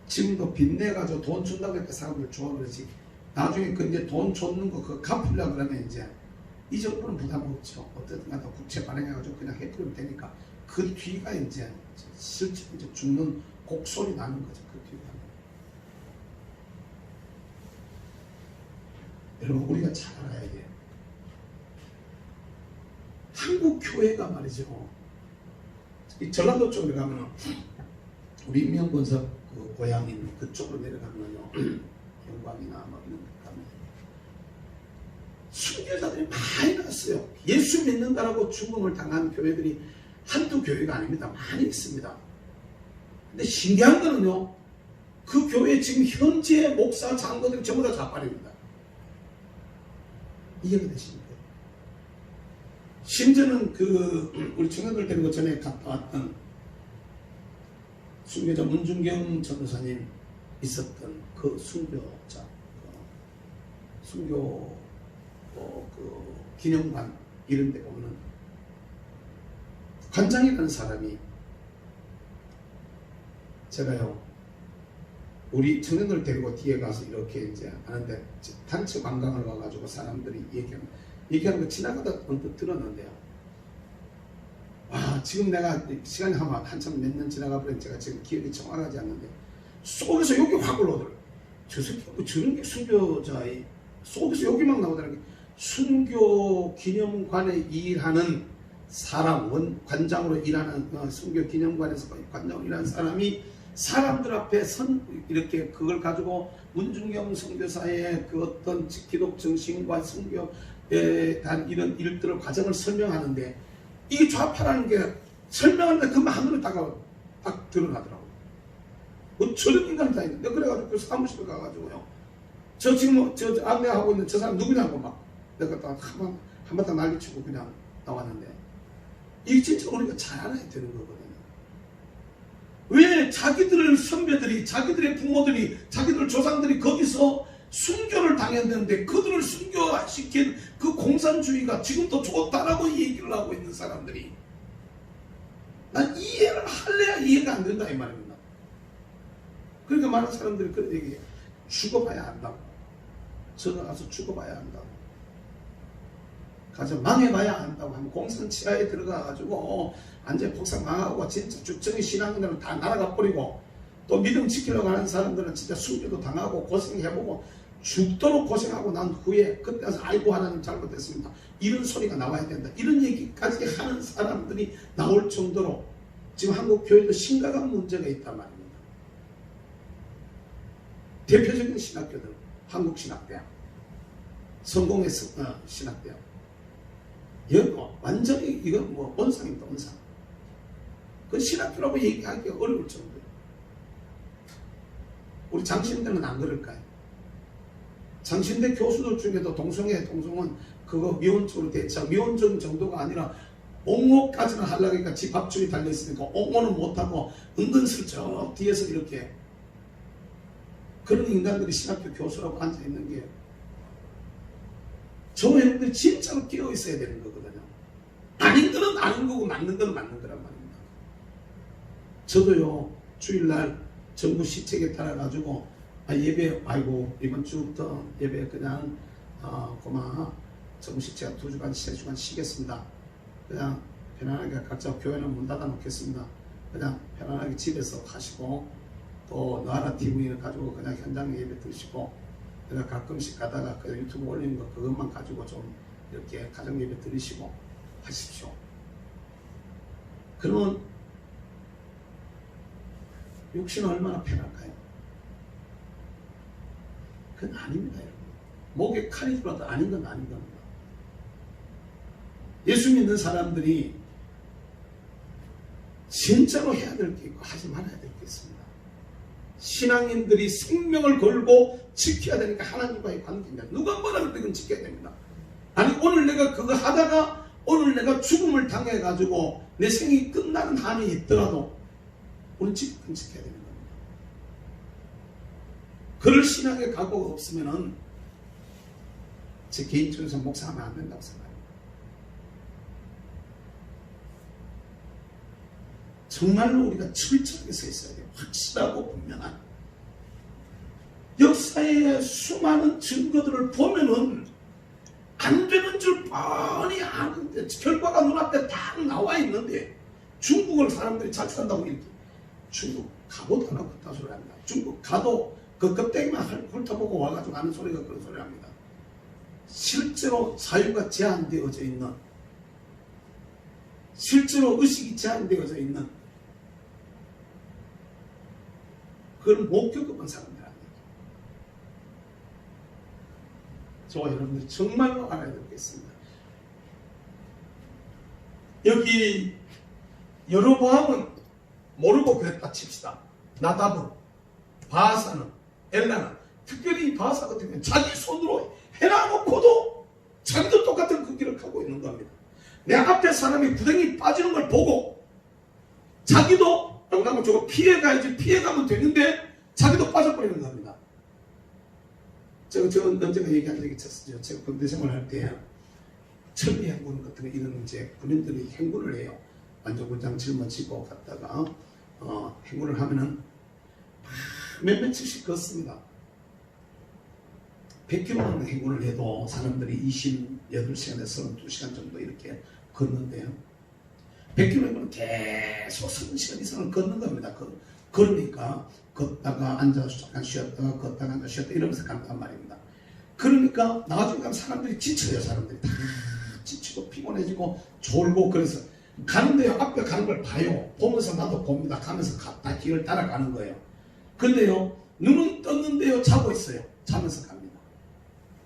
지금도 빚내가지고 돈 준다고 했을 때 사람들 좋아 그러지. 나중에 그 이제 돈 줬는 거 그거 갚으려고 그러면 이제 이 정도는 부담 없죠. 어쨌든 간에 국채 발행해가지고 그냥 해버리면 되니까 그 뒤가 이제 실제 이제 죽는 곡소리 나는 거죠. 그 뒤가. 여러분 우리가 잘 알아야 돼요. 한국 교회가 말이죠. 이 전라도 쪽으로 가면 우리 임명권석 그 고향인 그쪽으로 내려가면요. 영광이나 뭐 이런 데 가면 순교자들이 많이 났어요. 예수 믿는다라고 죽음을 당한 교회들이 한두 교회가 아닙니다. 많이 있습니다. 근데 신기한 거는요. 그 교회 지금 현재 목사 장로들이 전부 다 좌빨입니다. 이해가 되십니까? 심지어는 우리 청년들 데리고 전에 갔다 왔던 순교자 문중경 전도사님 있었던 그 순교자 순교 기념관 이런 데 보면은 관장이라는 사람이 제가요 우리 청년들 데리고 뒤에 가서 이렇게 이제 하는데 단체 관광을 와가지고 사람들이 얘기하는 거 지나가다 언뜻 들었는데요. 와, 지금 내가 시간이 한참 몇 년 지나가 버린 제가 지금 기억이 정확하지 않는데 속에서 욕이 확 올라오더라고요. 저 새끼 뭐 저런 게 순교자의 속에서 욕이 막 나오더라는 게 순교 기념관에 일하는 사람, 관장으로 일하는 순교 기념관에서 관장으로 일하는 사람이 사람들 앞에 이렇게 그걸 가지고 문중경 선교사의 그 어떤 기독 정신과 선교에 대한 이런 일들을 과정을 설명하는데 이게 좌파라는 게 설명하는데 그 마음으로 딱 드러나더라고요. 뭐 저런 인간이 다 있는데 그래가지고 그 사무실에 가가지고요. 저 지금 저 안내하고 있는 저 사람 누구냐고 막 내가 딱 한바탕 난리치고 그냥 나왔는데 이게 진짜 우리가 잘 알아야 되는 거거든요. 왜 자기들 선배들이 자기들의 부모들이 자기들 조상들이 거기서 순교를 당했는데 그들을 순교시킨 그 공산주의가 지금도 좋다라고 얘기를 하고 있는 사람들이 난 이해를 할래야 이해가 안 된다 이 말입니다. 그러니까 많은 사람들이 그런 얘기해요. 죽어봐야 안다고. 저는 가서 죽어봐야 안다고. 가서 망해봐야 안다고 하면 공산 치하에 들어가가지고 완전히 폭삭 망하고 진짜 죽정의 신앙인들은 다 날아가 버리고 또 믿음 지키려고 하는 사람들은 진짜 순교도 당하고 고생해보고 죽도록 고생하고 난 후에 그때 가서 아이고 하나님 잘못했습니다. 이런 소리가 나와야 된다. 이런 얘기까지 하는 사람들이 나올 정도로 지금 한국 교회도 심각한 문제가 있단 말입니다. 대표적인 신학교들 한국신학대학, 성공의 신학대학 이거 완전히 이건 뭐 원상입니다. 원상. 그 신학교라고 얘기하기가 어려울 정도예요. 우리 장신대는 안 그럴까요? 장신대 교수들 중에도 동성은 그거 미혼적으로 대처 미혼적 정도가 아니라 옹호까지는 하려니까 집 앞줄이 달려있으니까 옹호는 못하고 은근슬쩍 뒤에서 이렇게 그런 인간들이 신학교 교수라고 앉아있는 게 저 여러분들이 진짜로 깨어 있어야 되는 거거든요. 아닌 거는 아닌 거고 맞는 거는 맞는 거란 말입니다. 저도요 주일날 정부 시책에 따라 가지고 예배 아이고 이번 주부터 예배 그냥 고마 정부 시체가 2주간 3주간 쉬겠습니다. 그냥 편안하게 각자 교회는 문 닫아 놓겠습니다. 그냥 편안하게 집에서 하시고 또 나라 TV를 가지고 그냥 현장 예배 드시고 그냥 가끔씩 가다가 그 유튜브 올리는 거 그것만 가지고 좀 이렇게 가정 예배 드리시고 하십시오. 그러면 육신은 얼마나 편할까요? 그건 아닙니다, 여러분. 목에 칼이 들어도 아닌 건 아닌 겁니다. 예수 믿는 사람들이 진짜로 해야 될 게 있고 하지 말아야 될 게 있습니다. 신앙인들이 생명을 걸고 지켜야 되니까 하나님과의 관계입니다. 누가 뭐라 그래도 이건 지켜야 됩니다. 아니 오늘 내가 그거 하다가 오늘 내가 죽음을 당해가지고 내 생이 끝나는 한이 있더라도 우리는 지켜야 되는 겁니다. 그럴 신앙의 각오가 없으면은 제 개인적으로 목사하면 안 된다고 생각합니다. 정말로 우리가 철저하게 서 있어야 돼요. 확실하고 분명한 역사의 수많은 증거들을 보면은 안 되는 줄 뻔히 아는데 결과가 눈앞에 딱 나와 있는데 중국을 사람들이 잘 산다고 이렇게 중국 가보도 안 하고 그딴 소리 합니다. 중국 가도 그 껍데기만 훑어보고 와가지고 하는 소리가 그런 소리 합니다. 실제로 자유가 제한되어져 있는 실제로 의식이 제한되어져 있는 그걸 못 겪어본 사람들 아니에요. 저와 여러분들이 정말로 알아야 되겠습니다. 여기 여로보암은 모르고 그랬다 칩시다. 나답은, 바하사는, 엘라는 특별히 바하사 같은 경우는 자기 손으로 해놔놓고도 자기도 똑같은 그 길을 가고 있는 겁니다. 내 앞에 사람이 구덩이 빠지는 걸 보고 자기도 그러면 저거 피해가야지 피해가면 되는데 자기도 빠져버리는 겁니다. 제가 언제가 얘기한 적이 있었죠. 제가 군대 생활할 때 천리 행군 같은 거 이런 이제 군인들이 행군을 해요. 완전군장 짊어지고 갔다가 행군을 하면은 몇 며칠씩 걷습니다. 100km 행군을 해도 사람들이 28시간에서 32시간 정도 이렇게 걷는데요. 100km는 계속 30시간 이상을 걷는 겁니다. 그러니까 걷다가 앉아서 잠깐 쉬었다가 걷다가 앉아 쉬었다 이러면서 간단 말입니다. 그러니까 나중에 가면 사람들이 지쳐요. 사람들이 다 지치고 피곤해지고 졸고 그래서 가는데요. 앞에 가는 걸 봐요. 보면서 나도 봅니다. 가면서 갔다 길을 따라가는 거예요. 근데요. 눈은 떴는데요. 자고 있어요. 자면서 갑니다.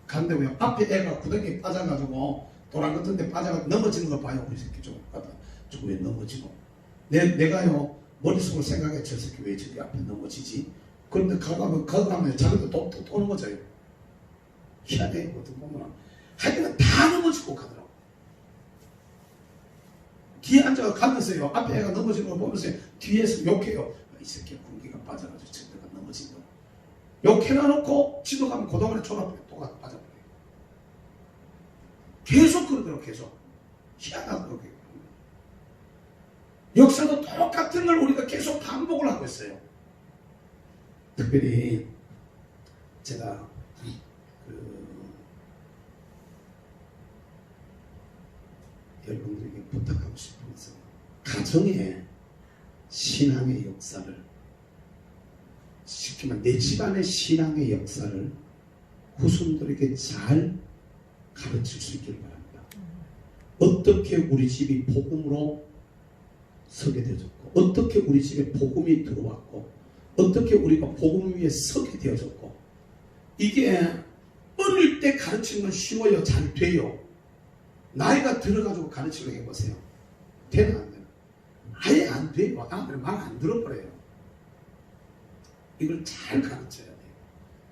간데요. 앞에 애가 구덩이에 빠져가지고 도랑 같은 데 빠져가지고 넘어지는 거 봐요. 우리 새끼 좀 가다 저거 왜 넘어지고 내가요. 머릿속으로 생각해 저 새끼 왜 저기 앞에 넘어지지? 그런데 가가면 자기도 또 넘어져요. 희한해요. 어떻게 보면 하여튼 다 넘어지고 가더라고. 뒤에 앉아서 가면서요. 앞에 애가 넘어지는 걸 보면서 뒤에서 욕해요. 이 새끼 군기가 빠져가지고 저기가 넘어진 거. 욕해놔놓고 지도 가면 고도관에 졸업해 또 빠져버려요. 계속 그러더라고. 계속. 희한하더라고요. 역사도 똑같은 걸 우리가 계속 반복을 하고 있어요. 특별히 제가 여러분들에게 부탁하고 싶은 것은 가정의 신앙의 역사를 쉽게 말하면 내 집안의 신앙의 역사를 후손들에게 잘 가르칠 수 있기를 바랍니다. 어떻게 우리 집이 복음으로 서게 되어졌고 어떻게 우리 집에 복음이 들어왔고 어떻게 우리가 복음 위에 서게 되어졌고 이게 어릴 때 가르치는 건 쉬워요. 잘 돼요. 나이가 들어가지고 가르치려고 해보세요. 되나 안 되나? 아예 안 돼요. 말 안 들어버려요. 이걸 잘 가르쳐야 돼요.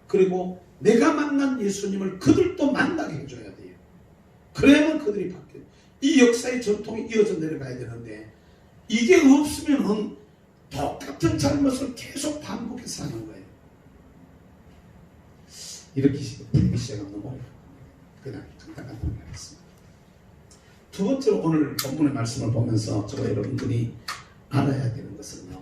그리고 내가 만난 예수님을 그들도 만나게 해줘야 돼요. 그래야만 그들이 바뀌어요. 이 역사의 전통이 이어져 내려가야 되는데 이게 없으면 똑같은 잘못을 계속 반복해서 하는 거예요. 이렇게 풀기 시작하면 너무 어려워요. 그냥 간단하게 하겠습니다. 두 번째로 오늘 본문의 말씀을 보면서 저와 여러분들이 알아야 되는 것은요.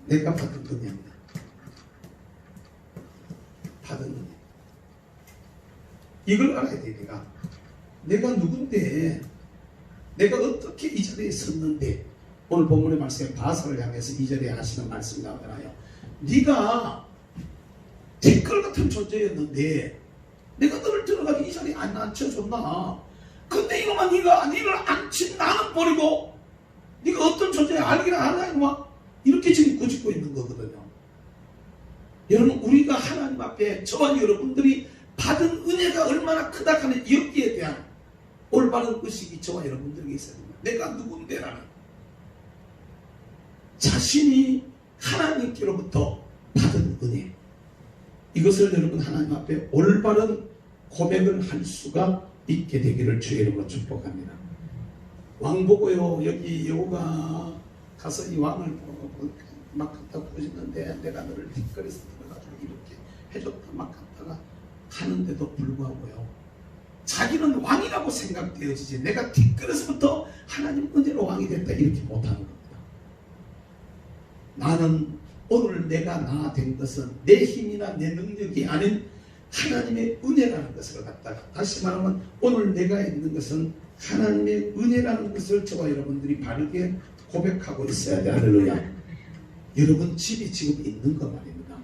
내가 받은 은혜입니다. 받은 은혜. 이걸 알아야 돼. 내가 누군데 내가 어떻게 이 자리에 섰는데 오늘 본문의 말씀에 바사를 향해서 이 자리에 하시는 말씀이 나오잖아요. 네가 댓글 같은 존재였는데 내가 너를 들어가서 이 자리에 안 앉혀줬나? 근데 이놈아 네가 니를 앉힌 나는 버리고 네가 어떤 존재야 알기나 하나 이놈아 이렇게 지금 꾸짖고 있는 거거든요. 여러분 우리가 하나님 앞에 저와 여러분들이 받은 은혜가 얼마나 크다 하는 여기에 대한 올바른 의식이 저와 여러분들에게 있어야 됩니다. 내가 누군데라는 자신이 하나님께로부터 받은 은혜 이것을 여러분 하나님 앞에 올바른 고백을 할 수가 있게 되기를 주의 이름으로 축복합니다. 왕 보고요 여기 여호가 가서 이 왕을 보고 막 갖다 보시는데 내가 너를 뒷거리에서 들어가지고 이렇게 해줬다 막 갖다가 하는데도 불구하고요 자기는 왕이라고 생각되어지지 내가 뒷거리에서부터 하나님 은혜로 왕이 됐다 이렇게 못하는 겁니다. 나는 오늘 내가 나 된 것은 내 힘이나 내 능력이 아닌 하나님의 은혜라는 것을 갖다가 다시 말하면 오늘 내가 있는 것은 하나님의 은혜라는 것을 저와 여러분들이 바르게 고백하고 있어야 돼. 할렐루야. 여러분 집이 지금 있는 것 말입니다.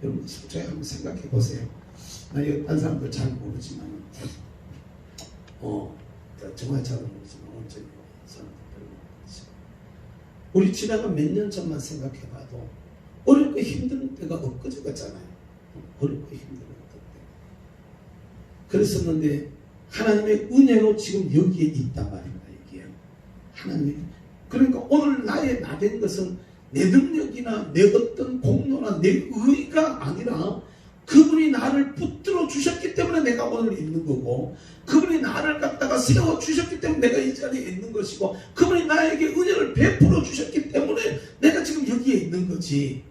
여러분 솔직히 한번 생각해 보세요. 나 이거 딴 사람들 잘 모르지만 정말 잘 모르지만 오늘 저기 사람들 별로 모르지. 우리 지나간 몇 년 전만 생각해봐도 어렵고 힘든 때가 엊그제 같잖아요. 어렵고 힘든 때. 그랬었는데 하나님의 은혜로 지금 여기에 있단 말입니다. 여기에 하나님의 그러니까 오늘 나의 나 된 것은 내 능력이나 내 어떤 공로나 내 의가 아니라 그분이 나를 붙들어 주셨기 때문에 내가 오늘 있는 거고 그분이 나를 갖다가 세워 주셨기 때문에 내가 이 자리에 있는 것이고 그분이 나에게 은혜를 베풀어 주셨기 때문에 내가 지금 여기에 있는 거지.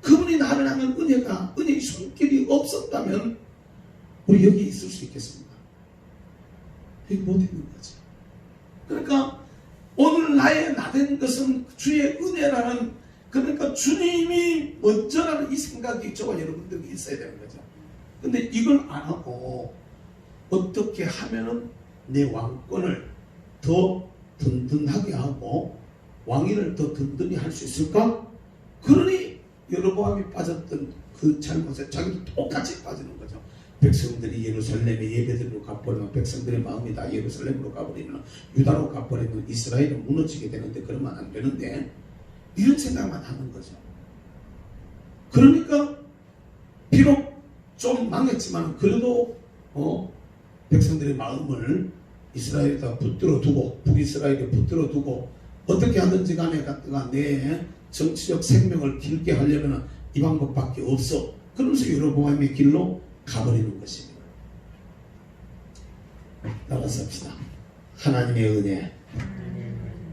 그분이 나를 향한 은혜의 손길이 없었다면 우리 여기 있을 수 있겠습니다. 여기 못 있는 거지. 그러니까 오늘 나의 나된 것은 주의 은혜라는, 그러니까 주님이 먼저라는 이 생각이 저와 여러분들에게 있어야 되는 거죠. 근데 이걸 안 하고 어떻게 하면은 내 왕권을 더 든든하게 하고 왕위를 더 든든히 할 수 있을까? 그러니 여로보암이 빠졌던 그 잘못에 자기도 똑같이 빠지는 거죠. 백성들이 예루살렘에 예배드리러 가버리면 백성들의 마음이 다 예루살렘으로 가버리면, 유다로 가버리면 이스라엘은 무너지게 되는데, 그러면 안 되는데 이런 생각만 하는 거죠. 그러니까 비록 좀 망했지만 그래도 백성들의 마음을 이스라엘에다 붙들어 두고, 북이스라엘에 붙들어 두고 어떻게 하든지 간에 갖다가 내 정치적 생명을 길게 하려면 이 방법밖에 없어. 그러면서 여로보암의 길로 가버리는 것입니다. 따라서 합시다. 하나님의 은혜.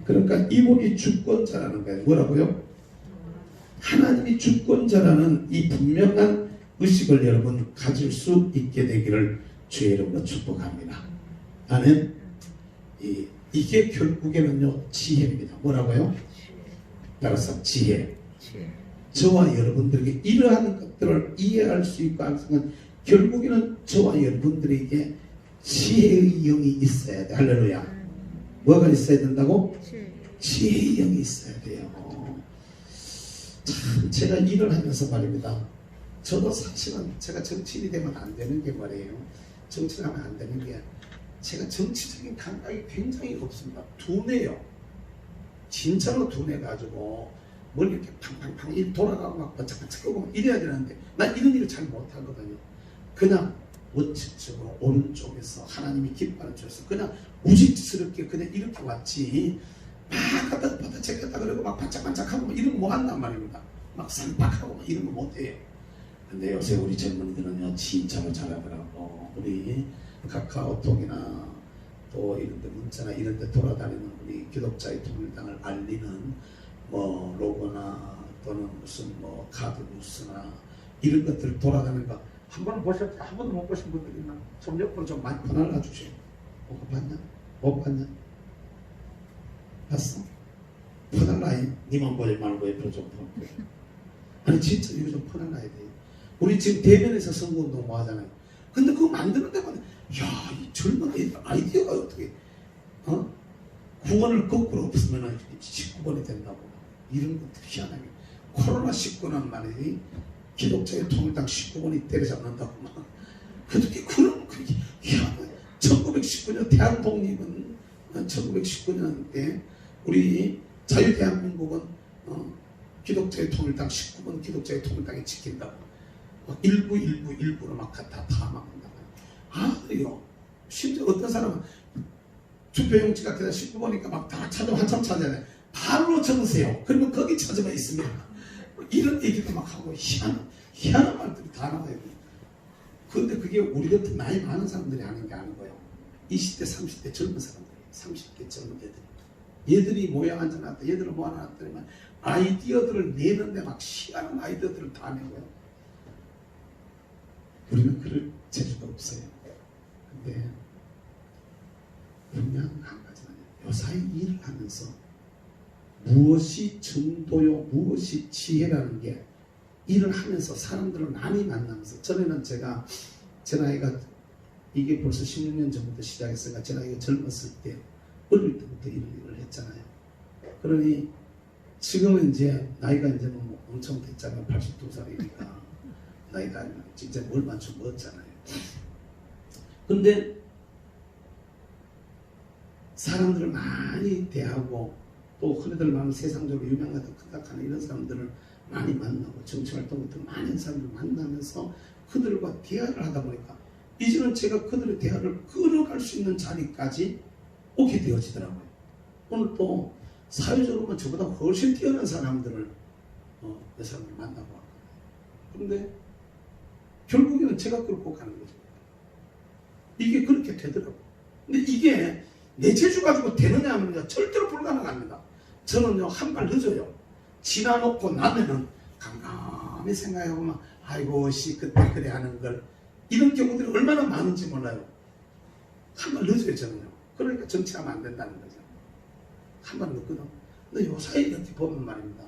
그러니까 이분이 주권자라는 거예요. 뭐라고요? 하나님이 주권자라는 이 분명한 의식을 여러분 가질 수 있게 되기를 주의 이름으로 축복합니다. 나는 이게 결국에는요 지혜입니다. 뭐라고요? 따라서 지혜. 저와 여러분들에게 이러한 것들을 이해할 수 있고 항상 결국에는 저와 여러분들에게 지혜의 영이 있어야 돼. 할렐루야. 뭐가 있어야 된다고? 지혜의 영이 있어야 돼요. 참 제가 일을 하면서 말입니다. 저도 사실은 제가 정치인이 되면 안 되는 게 말이에요. 정치를 하면 안 되는 게, 제가 정치적인 감각이 굉장히 없습니다. 둔해요. 진짜로 둔해가지고 뭘 이렇게 팡팡팡 일 돌아가고 막 번쩍번쩍하고 이래야 되는데 난 이런 일을 잘 못하거든요. 그냥 원칙적으로 오른쪽에서 하나님이 기뻐하는 쪽에서 그냥 우직스럽게 그냥 이렇게 왔지, 막 갖다 받아 제꼈다 그러고 막 반짝반짝하고 이런 거 못 한단 말입니다. 막 쌈박하고 막 이런 거 못해요. 근데 요새 우리 젊은이들은요 진짜로 잘하더라고. 우리 카카오톡이나 또 이런데 문자나 이런데 돌아다니는 우리 기독자의 통일당을 알리는 뭐 로고나 또는 무슨 뭐 카드 뉴스나 이런 것들 돌아다니는 거 한 번 보셨죠? 한 번도 못 보신 분들이 있나? 좀 옆으로 좀 많이 퍼날라 주세요. 못 봤냐? 못 봤냐? 봤어? 퍼날라해. 니만 보지 말고 옆으로 좀 퍼날라. 아니 진짜 이거 좀 퍼날라야 돼. 우리 지금 대면에서 선거운동 뭐 하잖아요. 근데 그거 만드는 데마다 야이 젊은 애들 아이디어가 어떻게 구원을 거꾸로 없으면 19번이 된다고 이런 것들 희한하게. 코로나19는 말이지 기독자의 통일당 19번이 때려잡는다고 막 그렇게 그런 그게 희한해. 1919년 대한 독립은 1919년에 우리 자유대한민국은 기독자의 통일당 19번 기독자의 통일당이 지킨다고 1919로 막 다 막는다고. 아 그래요. 심지어 어떤 사람은 투표용지가 그냥 19번이니까 막 다 찾아 한참 찾아야 돼. 바로 적으세요. 그러면 거기 찾으면 있습니다. 이런 얘기도 막 하고 희한한 말들이 다 나와요. 그런데 그게 우리 같은 나이 많은 사람들이 하는 게 아니고요. 20대 30대 젊은 사람들, 30대 젊은 얘들이 모여 앉아놨다. 얘들을 모아놨더니만 아이디어들을 내는데 막 희한한 아이디어들을 다 내고요. 우리는 그럴 재주가 없어요. 근데 분명 한 가지는 요사이 일을 하면서 무엇이 정도요, 무엇이 지혜라는 게 일을 하면서 사람들을 많이 만나면서, 전에는 제가 제 나이가 이게 벌써 16년 전부터 시작했으니까 제 나이가 젊었을 때 어릴 때부터 이런 일을 했잖아요. 그러니 지금은 이제 나이가 이제 뭐 엄청 됐잖아요. 82살이니까 나이가 진짜 얼마 좀 먹었잖아요. 근데 사람들을 많이 대하고 또 그네들 많은 세상적으로 유명하다 크다하는 이런 사람들을 많이 만나고 정치활동 같은 많은 사람들을 만나면서 그들과 대화를 하다 보니까 이제는 제가 그들의 대화를 끌어갈 수 있는 자리까지 오게 되어지더라고요. 오늘 또 사회적으로는 저보다 훨씬 뛰어난 사람들을 그 사람을 만나고 왔거든요. 그런데 결국에는 제가 끌고 가는 거죠. 이게 그렇게 되더라고요. 근데 이게 내 재주 가지고 되느냐 하면요 절대로 불가능합니다. 저는요 한 발 늦어요. 지나놓고 나면은 깜깜히 생각해보면 아이고 씨 그때 그래 하는 걸 이런 경우들이 얼마나 많은지 몰라요. 한 발 늦어요 저는요. 그러니까 정치하면 안 된다는 거죠. 한 번 넣거든. 근데 요 사이에 이렇게 보면 말입니다.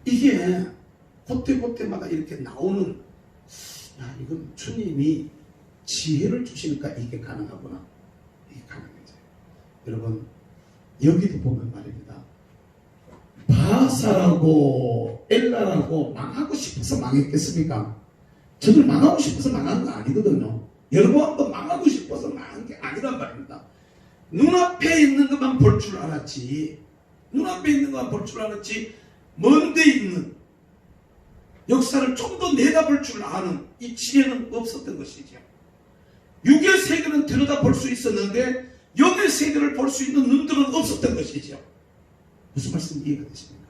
이게 그때마다 이렇게 나오는, 야, 이건 주님이 지혜를 주시니까 이게 가능하구나. 이게 가능해져요. 여러분, 여기도 보면 말입니다. 바사라고 엘라라고 망하고 싶어서 망했겠습니까? 저들 망하고 싶어서 망한 거 아니거든요. 여러분도 망하고 싶어서 망한 게 아니란 말입니다. 눈앞에 있는 것만 볼 줄 알았지. 눈앞에 있는 것만 볼 줄 알았지. 먼데 있는 역사를 좀 더 내다볼 줄 아는 이 지혜는 없었던 것이죠. 육의 세계는 들여다볼 수 있었는데 영의 세계를 볼 수 있는 눈들은 없었던 것이죠. 무슨 말씀 이해가 되십니까?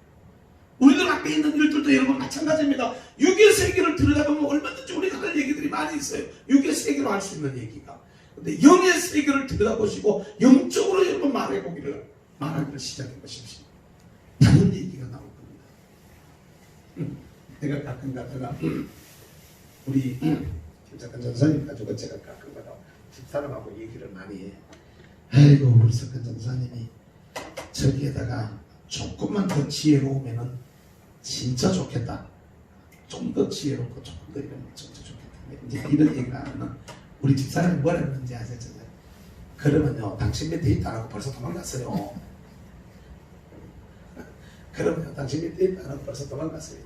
우리들 앞에 있는 일들도 여러분 마찬가지입니다. 육의 세계를 들여다보면 얼마든지 우리가 할 얘기들이 많이 있어요. 육의 세계로 할 수 있는 얘기가. 근데 영의 세계를 들여다보시고 영적으로 여러분 말하기를 시작해 보십시오. 다른 얘기가 나올 겁니다. 내가 가끔 가다가 우리 김석환 전사님 가지고 제가 가끔 가다가 집사람하고 얘기를 많이 해. 아이고 우리 석환 전사님이 저기에다가 조금만 더 지혜로우면은 진짜 좋겠다. 좀 더 지혜롭고 조금 더 이러면 진짜 좋겠다. 이제 이런 얘기가 하면 우리 집사람이 뭐라 그러는지 아세요? 그러면요 당신 몇 데이트 안 하고 벌써 도망갔어요. 그러면요 당신 몇 데이트 안 하고 벌써 도망갔어요.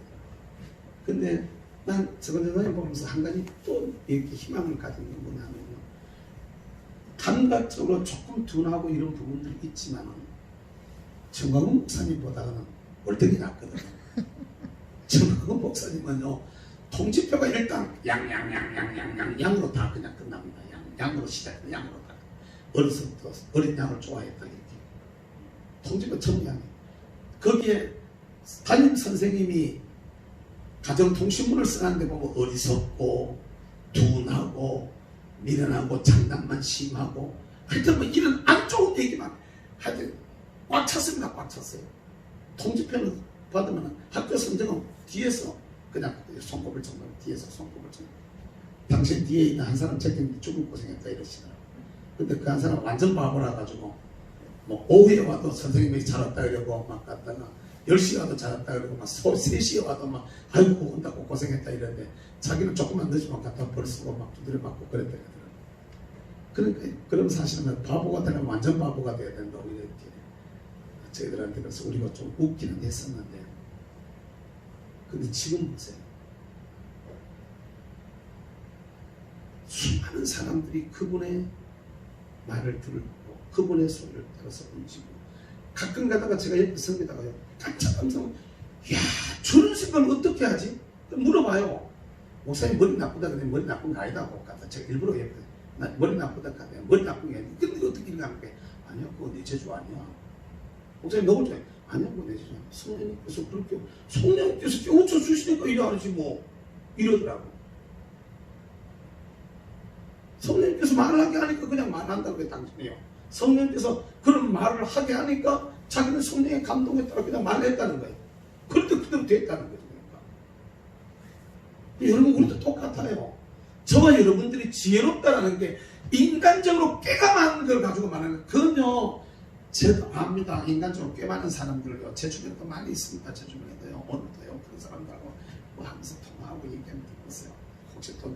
근데 난 석환 전사님 보면서 한 가지 또 이렇게 희망을 가진 건 뭐냐면요. 감각적으로 조금 둔하고 이런 부분들이 있지만은 정광훈 목사님보다는 월등히 낫거든요. 정광훈 목사님은요 통지표가 일단 양으로 다 그냥 끝납니다. 양으로 시작해서 양으로 다. 어려서부터 어린 양을 좋아했다 이렇게. 통지표 전양이. 거기에 담임 선생님이 가정통신문을 쓰는데 보면 어리석고 둔하고 미련하고 장난만 심하고 하여튼 뭐 이런 안 좋은 얘기만 하여튼 꽉 찼습니다. 꽉 찼어요. 통지표는 받으면 학교 선정은 뒤에서 그냥 손꼽을 정도로 뒤에서 손꼽을 정도. 당신 뒤에 있는 한 사람 책임이 죽을 고생했다 이러시더라고요. 근데 그 한 사람 완전 바보라 가지고 뭐 오후에 와도 선생님이 잘했다 이러고 막 갔다가 10시에 와도 잘했다 그러고 막 3시에 와도 막 아이고 온다고 고생했다 이러는데 자기는 조금만 늦으면 갖다 벌쓰고 막 두드려 맞고 그랬다 그러더라고요. 그러니까 그럼 사실은 바보가 되면 완전 바보가 돼야 된다고 이렇게 저희들한테 그래서 우리가 좀 웃기는 했었는데 근데 지금 보세요. 수많은 사람들이 그분의 말을 들고 그분의 소리를 들어서 움직이고 가끔 가다가 제가 옆에 섭니다가요 깜짝 야 저런 생각을 어떻게 하지? 물어봐요. 목사님 머리 나쁘다 그러면 머리 나쁜 거 아니다고 갖다 제가 일부러 얘기했거든요. 머리 나쁘다 그러면 머리 나쁜 게 아니야. 근데 어떻게 이렇게 하는 거야? 아니야 그거 내 재주 아니야. 목사님 너무 좋아해. 아니야 그거 내 재주 아니야. 성령님께서 그렇게 성령님께서 깨우쳐 주시니까 이래 하지 뭐 이러더라고. 성령님께서 말을 하게 하니까 그냥 말한다고 해 당신이요. 성령님께서 그런 말을 하게 하니까 자기는 성령의 감동에 따라 그냥 말했다는 거예요. 그런데 그대로 됐다는 거죠. 그러니까. 여러분 우리도 똑같아요. 저와 여러분들이 지혜롭다라는 게 인간적으로 꽤가 많은 걸 가지고 말하는 그건요. 제가 압니다. 인간적으로 꽤 많은 사람들요. 제 주변에도 많이 있습니다. 제 주변에도요. 오늘도요. 그런 사람들하고 뭐 하면서 통화하고 얘기하면 되겠어요. 혹시 또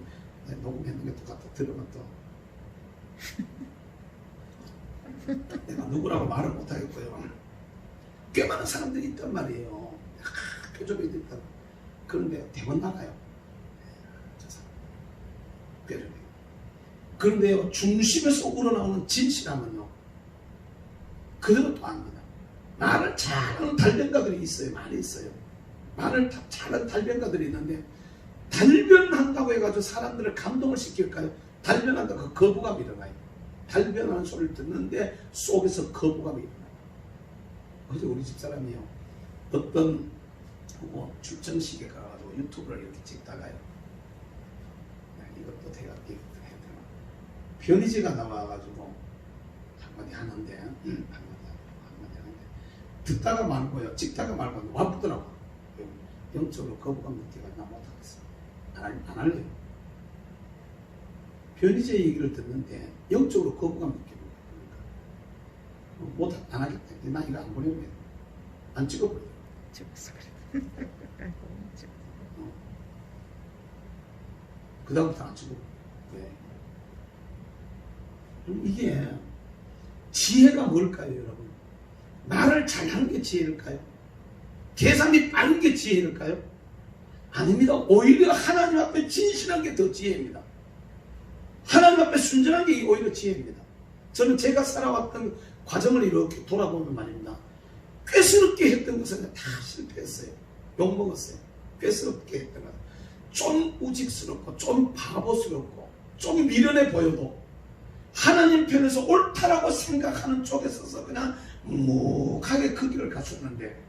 녹음했는 게 또 갖다 들으면 또 내가 누구라고 말을 못하겠고요. 꽤 많은 사람들이 있단 말이에요. 표적이 있다. 그런데 대번 나가요. 저 사람. 뼈를. 그런데요, 중심에서 우러나오는 진실함은요, 그대로 또 압니다. 말을 잘하는 달변가들이 있어요. 많이 있어요. 말을 잘하는 달변가들이 있는데, 달변한다고 해가지고 사람들을 감동을 시킬까요? 달변한다고 그 거부감이 일어나요. 달변하는 소리를 듣는데 속에서 거부감이 일어나요. 어제 우리 집사람이요. 어떤 뭐 출정식에 가가지고 유튜브를 이렇게 찍다가요. 이것도 제가 했더니 변희재가 나와가지고 한마디 하는데 한마디 하는데 듣다가 말고요. 찍다가 말고 와쁘더라고요. 영적으로 거부감 느끼가 나 못하겠어. 안 할래요. 변희재 얘기를 듣는데 영적으로 거부감 느끼는 거니까 못 안 하겠다. 나 이거 안 보내고 해. 안 찍어버려. 찍었어 그래. 아이고 찍. 그 다음부터 안 찍어. 네. 그럼 이게 지혜가 뭘까요, 여러분? 말을 잘하는 게 지혜일까요? 계산이 빠른 게 지혜일까요? 아닙니다. 오히려 하나님 앞에 진실한 게 더 지혜입니다. 하나님 앞에 순전한 게 오히려 지혜입니다. 저는 제가 살아왔던 과정을 이렇게 돌아보면 말입니다. 꾀스럽게 했던 것은 다 실패했어요. 욕먹었어요. 꾀스럽게 했던 것은 좀 우직스럽고 좀 바보스럽고 좀 미련해 보여도 하나님 편에서 옳다라고 생각하는 쪽에 서서 그냥 묵묵하게 그 길을 가셨는데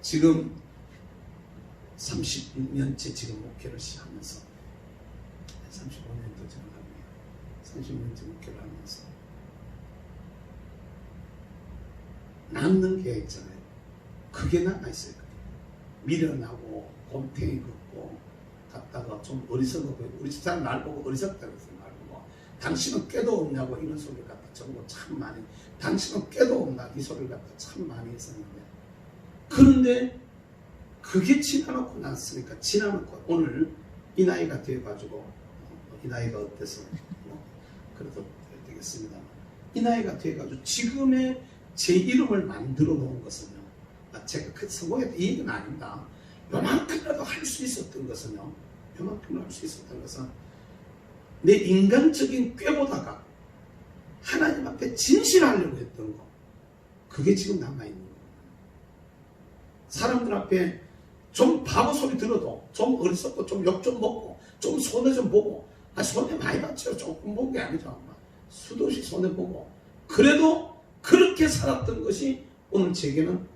지금 30년째 지금 목회를 시작하면서 35년도 지나갑니다. 30년째 목회를 하면서 남는 게 있잖아요. 그게 남아있어요. 미련하고 곰탱이 걷고 갔다가 좀 어리석어 보이고 우리 집사람 날 보고 어리석다고 해서 날 보고 당신은 꾀도 없냐고 이런 소리를 갖다 저보고 참 많이 당신은 꾀도 없나 이 소리를 갖다 참 많이 했었는데 그런데 그게 지나놓고 났으니까 지나놓고 오늘 이 나이가 돼가지고 이 나이가 어때서 그래도 되겠습니다. 이 나이가 돼가지고 지금의 제 이름을 만들어 놓은 것은요. 제가 그 성공했다 이 얘기는 아닙니다. 요만큼이라도 할 수 있었던 것은요. 요만큼이라도 할 수 있었던 것은 내 인간적인 꾀보다가 하나님 앞에 진실하려고 했던 거 그게 지금 남아있는 거예요. 사람들 앞에 좀 바보 소리 들어도 좀 어리석고 좀 욕 좀 먹고 좀 손해 좀 보고 손해 많이 봤죠. 조금 본 게 아니죠. 수도시 손해 보고 그래도 그렇게 살았던 것이 오늘 제게는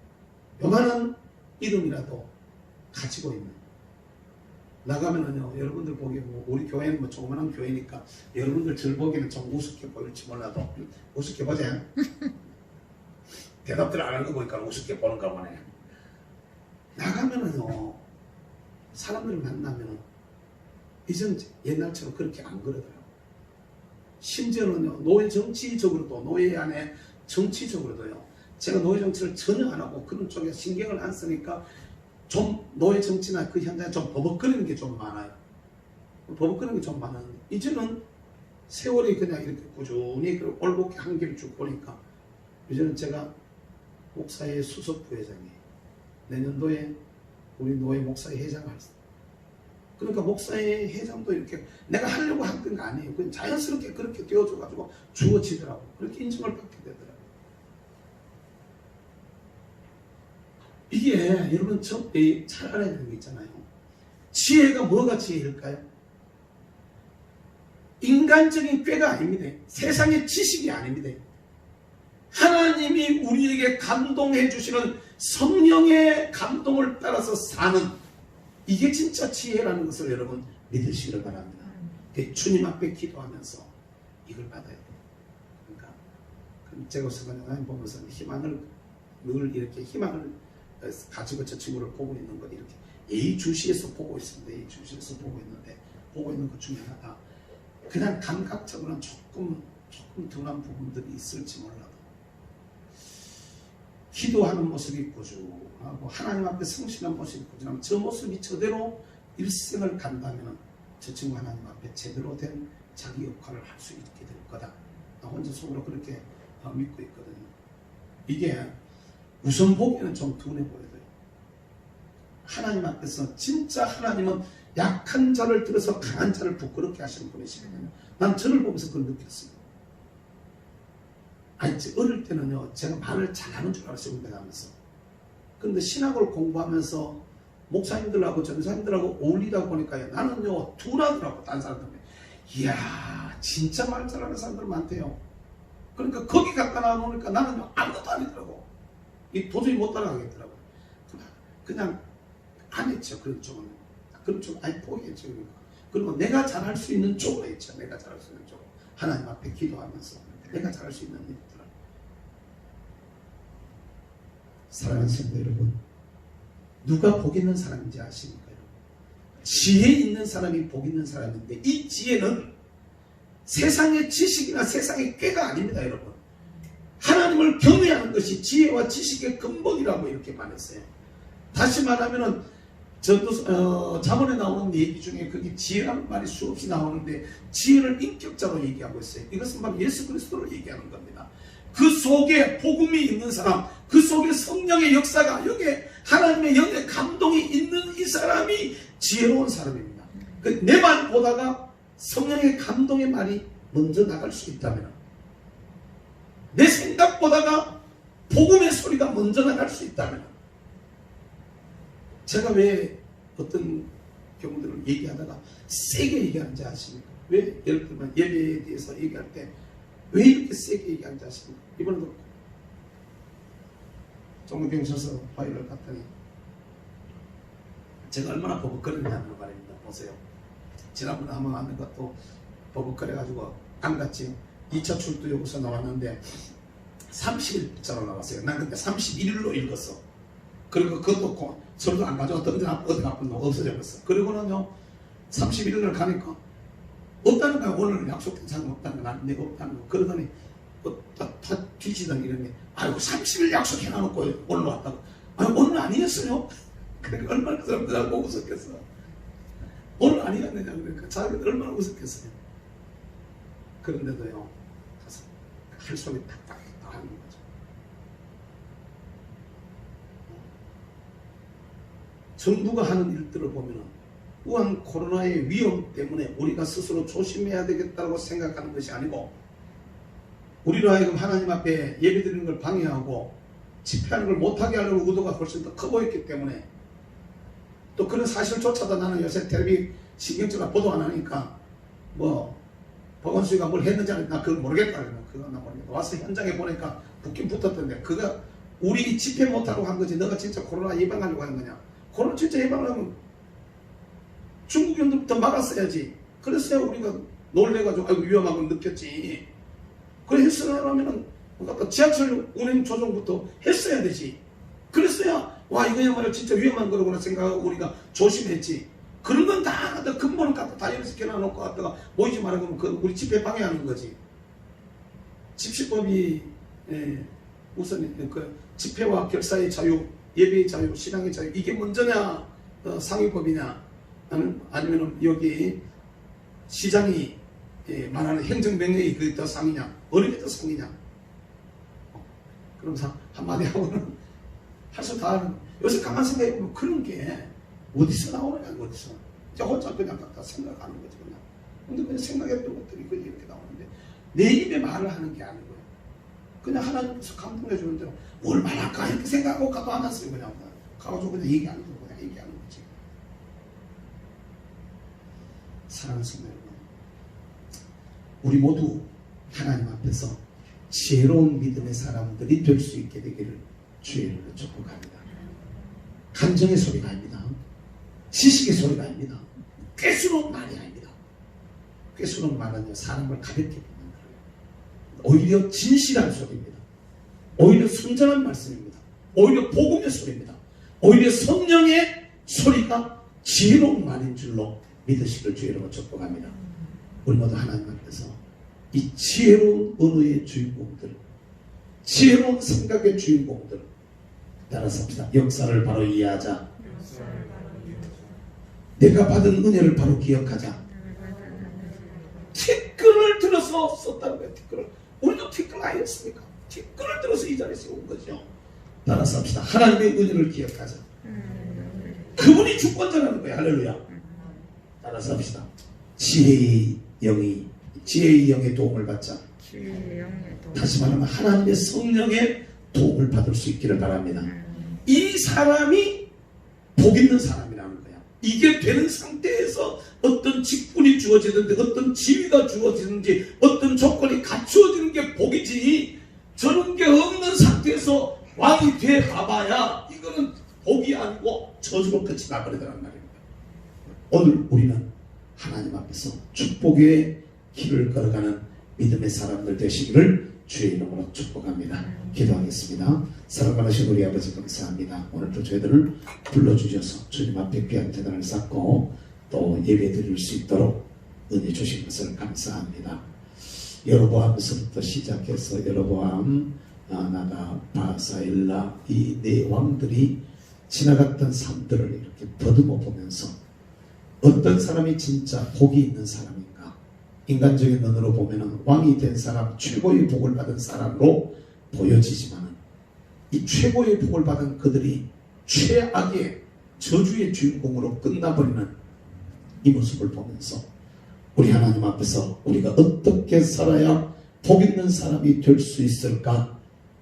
요만한 이름이라도 가지고 있는 나가면은요 여러분들 보기에 뭐 우리 교회는 뭐 조그만한 교회니까 여러분들 절 보기에는 좀 우습게 보일지 몰라도 우습게 보자. 대답들 안 하는 거 보니까 우습게 보는가 보네. 나가면은요 사람들을 만나면은 이전 옛날처럼 그렇게 안 그러더라고요. 심지어는요 노예 정치적으로도 노예 안에 정치적으로도요 제가 노예 정치를 전혀 안 하고 그런 쪽에 신경을 안 쓰니까 좀 노예 정치나 그 현장에 좀 버벅거리는 게 좀 많아요. 버벅거리는 게 좀 많았는데 이제는 세월이 그냥 이렇게 꾸준히 올곧게 한 길을 쭉 보니까 이제는 제가 목사의 수석 부회장이 내년도에 우리 노예 목사의 회장을 했어요. 그러니까 목사의 회장도 이렇게 내가 하려고 했던 거 아니에요. 그냥 자연스럽게 그렇게 되어줘가지고 주어지더라고. 그렇게 인정을 받게 되더라고요. 이게 여러분 잘 알아야 되는 게 있잖아요. 지혜가 뭐가 지혜일까요? 인간적인 꾀가 아닙니다. 세상의 지식이 아닙니다. 하나님이 우리에게 감동해 주시는 성령의 감동을 따라서 사는 이게 진짜 지혜라는 것을 여러분 믿으시기를 바랍니다. 주님 앞에 기도하면서 이걸 받아야 돼요. 그러니까 제가 하나님 보면서 희망을 늘 이렇게 희망을 가지고 저 친구를 보고 있는 것 이렇게 예의주시에서 보고 있습니다. 예의주시에서 보고 있는데 보고 있는 것 중에 하나가 그냥 감각적으로는 조금 둔한 부분들이 있을지 몰라도 기도하는 모습이 꾸준하고 하나님 앞에 성실한 모습이 꾸준하면 저 모습이 저대로 일생을 간다면 저 친구 하나님 앞에 제대로 된 자기 역할을 할 수 있게 될 거다. 나 혼자 속으로 그렇게 믿고 있거든요. 이게 우선 보기에는 좀 둔해 보여요. 하나님 앞에서 진짜 하나님은 약한 자를 들어서 강한 자를 부끄럽게 하시는 분이시거든요. 난 저를 보면서 그걸 느꼈어요. 어릴 때는요 제가 말을 잘하는 줄 알았어요. 군대 가면서. 그런데 신학을 공부하면서 목사님들하고 전사님들하고 어울리다 보니까 나는요 둔하더라고. 다른 사람들 이야 진짜 말 잘하는 사람들 많대요. 그러니까 거기 갖다 놔놓으니까 나는요 아무것도 아니더라고. 도저히 못 따라가겠더라고. 그냥 안 했죠. 그런 쪽은. 그런 쪽은 아예 포기했죠. 그리고 내가 잘할 수 있는 쪽으로 했죠. 내가 잘할 수 있는 쪽으로. 하나님 앞에 기도하면서 내가 잘할 수 있는 일들. 사랑하는 성도 여러분, 누가 복 있는 사람인지 아십니까? 지혜 있는 사람이 복 있는 사람인데 이 지혜는 세상의 지식이나 세상의 꾀가 아닙니다. 여러분, 하나님 하나님을 경외하는 것이 지혜와 지식의 근본이라고 이렇게 말했어요. 다시 말하면은 잠언에 나오는 얘기 중에 거기 지혜라는 말이 수없이 나오는데 지혜를 인격자로 얘기하고 있어요. 이것은 바로 예수 그리스도를 얘기하는 겁니다. 그 속에 복음이 있는 사람, 그 속에 성령의 역사가, 여기에 하나님의 영의 감동이 있는 이 사람이 지혜로운 사람입니다. 내 말 보다가 성령의 감동의 말이 먼저 나갈 수 있다면, 내 생각보다가 복음의 소리가 먼저 나갈 수 있다면, 제가 왜 어떤 경우들을 얘기하다가 세게 얘기하는지 아십니까? 왜 예를 들면 예배에 대해서 얘기할 때 왜 이렇게 세게 얘기하는지 아십니까? 이번에도 종로경찰서 파일을 갔더니 제가 얼마나 버벅거리냐는 말입니다. 보세요. 지난번에 한번 왔는 것도 버벅거려가지고 안 갔지. 2차 출두 요구서 나왔는데 30일자로 나왔어요. 난 근데 31일로 읽었어. 그리고 그것도 서류도 안 가져왔다. 어디 가면 없어져 버렸어. 그리고는요 31일을 가니까 없다는 거야. 오늘 약속된 사람 없다는 거야. 내가 없다는 거. 그러더니 다 뒤지더니 이러니 아이고 30일 약속해놔놓고 오늘 왔다고. 아니 오늘 아니었어요. 그러니까 얼마나 그 사람들하고 웃었겠어. 오늘 아니었느냐. 그러니까 자기들 얼마나 웃었겠어요. 그런데도요 가서 할 소리 탁탁 하는 거죠. 정부가 하는 일들을 보면은 우한 코로나의 위험 때문에 우리가 스스로 조심해야 되겠다고 생각하는 것이 아니고, 우리로 하여금 하나님 앞에 예배드리는 걸 방해하고 집회하는 걸 못하게 하려는 의도가 훨씬 더 커 보였기 때문에, 또 그런 사실조차도 나는 요새 텔레비 신경전화 보도 안 하니까 뭐 박원순이가 뭘 했는지 나 그걸 모르겠다. 그거 나 모르겠다. 와서 현장에 보니까 붙긴 붙었던데, 그가 우리 집회 못하려고 한 거지 너가 진짜 코로나 예방하려고 한 거냐. 코로나 진짜 예방하려면 중국인들부터 막았어야지. 그랬어야 우리가 놀래가지고 아이고 위험하고 느꼈지. 그래 했으려면은 지하철 운행 조정부터 했어야 되지. 그랬어야 와 이거야말로 진짜 위험한 거라고 생각하고 우리가 조심했지. 그런 건 다 근본은 갖다 다 여기서 겨눠놓고 갖다가 모이지 말라고 하면 그 우리 집회 방해하는 거지. 집시법이 우선 그 집회와 결사의 자유, 예배의 자유, 신앙의 자유, 이게 먼저냐 상위법이냐, 아니면 여기 시장이 말하는 행정명령이 그게 더 상이냐, 어느 게 더 상이냐. 그럼 한마디 하고는 할 수 다 하는. 요새 가만 생각해보면 그런 게 어디서 나오느냐, 어디서. 혼자 그냥 갖다 생각하는 거지, 그냥. 근데 그냥 생각했던 것들이 그냥 이렇게 나오는데, 내 입에 말을 하는 게 아니고요. 그냥 하나님께서 감동해 주는 대로 뭘 말할까 이렇게 생각하고 가도 안 왔어요. 그냥 가가지고 그냥 얘기하는 거, 그냥 얘기하는 거지. 사랑하는 성도 여러분, 우리 모두 하나님 앞에서 지혜로운 믿음의 사람들이 될 수 있게 되기를 주의를 축복합니다. 감정의 소리가 아닙니다. 지식의 소리가 아닙니다. 꾀스러운 말이 아닙니다. 꾀스러운 말은요 사람을 가볍게 보는 거예요. 오히려 진실한 소리입니다. 오히려 순전한 말씀입니다. 오히려 복음의 소리입니다. 오히려 성령의 소리가 지혜로운 말인 줄로 믿으시길 주의로 축복합니다. 우리 모두 하나님 앞에서 이 지혜로운 언어의 주인공들, 지혜로운 생각의 주인공들 따라서 합시다. 역사를 바로 이해하자. 내가 받은 은혜를 바로 기억하자. 티끌을 들어서 썼다는 거예요. 티끌을. 우리도 티끌 아니었습니까? 티끌을 들어서 이 자리에 온 거죠. 따라서 합시다. 하나님의 은혜를 기억하자. 그분이 주권자라는 거예요. 할렐루야. 따라서 합시다. 지혜의 영의 도움을 받자. 다시 말하면 하나님의 성령의 도움을 받을 수 있기를 바랍니다. 이 사람이 복 있는 사람이라는 거야. 이게 되는 상태에서 어떤 직분이 주어지는데, 어떤 지위가 주어지는지, 어떤 조건이 갖추어지는 게 복이지, 저런 게 없는 상태에서 왕이 돼 봐봐야 이거는 복이 아니고 저주로 끝이 나버리더란 말입니다. 오늘 우리는 하나님 앞에서 축복의 길을 걸어가는 믿음의 사람들 되시기를 주의 이름으로 축복합니다. 기도하겠습니다. 사랑하신 우리 아버지 감사합니다. 오늘도 저희들을 불러주셔서 주님 앞에 귀한 재단을 쌓고 또 예배 드릴 수 있도록 은혜 주신 것을 감사합니다. 여로보암서부터 시작해서 여로보암 나다, 바사일라 이 네 왕들이 지나갔던 삶들을 이렇게 더듬어 보면서 어떤 사람이 진짜 복이 있는 사람인가? 인간적인 눈으로 보면 왕이 된 사람, 최고의 복을 받은 사람으로 보여지지만 이 최고의 복을 받은 그들이 최악의 저주의 주인공으로 끝나버리는 이 모습을 보면서 우리 하나님 앞에서 우리가 어떻게 살아야 복 있는 사람이 될 수 있을까?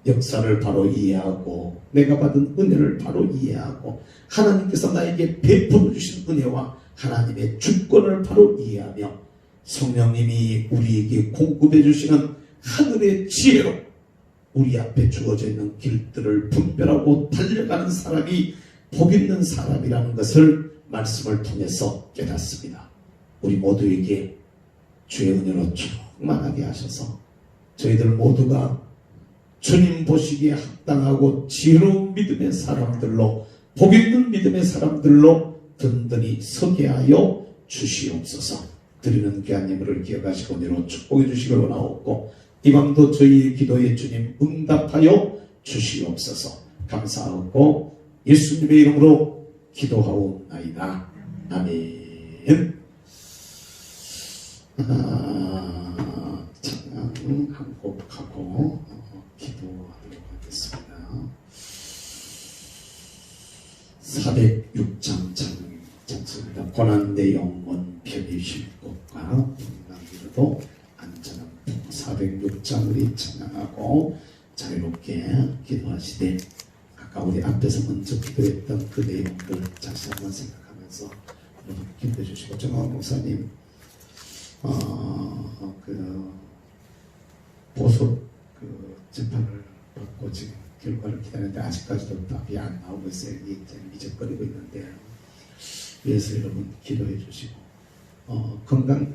역사를 바로 이해하고 내가 받은 은혜를 바로 이해하고 하나님께서 나에게 베풀어 주신 은혜와 하나님의 주권을 바로 이해하며 성령님이 우리에게 공급해 주시는 하늘의 지혜로 우리 앞에 주어져 있는 길들을 분별하고 달려가는 사람이 복 있는 사람이라는 것을 말씀을 통해서 깨닫습니다. 우리 모두에게 주의 은혜로 충만하게 하셔서 저희들 모두가 주님 보시기에 합당하고 지혜로운 믿음의 사람들로 복 있는 믿음의 사람들로 든든히 서게 하여 주시옵소서. 드리는 귀한 예물을 기억하시고 은혜로 축복해 주시길 원하옵고 이 밤도 저희의 기도에 주님 응답하여 주시옵소서. 감사하고 예수님의 이름으로 기도하옵나이다. 아멘. 찬양 한 곡 하고 기도하도록 하겠습니다. 406장 찬양입니다. 고난 내 영혼 편히 쉴 곳과 풍랑이라도 안전한 풍. 406장 우리 찬양하고 자유롭게 기도하시되 아까 우리 앞에서 먼저 기도했던 그 내용들 다시 한번 생각하면서 기도해 주시고 정광 목사님 보석 재판을 받고 지금 결과를 기다리는데 아직까지도 답이 안 나오고 있어요. 이제 미적거리고 있는데 위에서 여러분 기도해 주시고 건강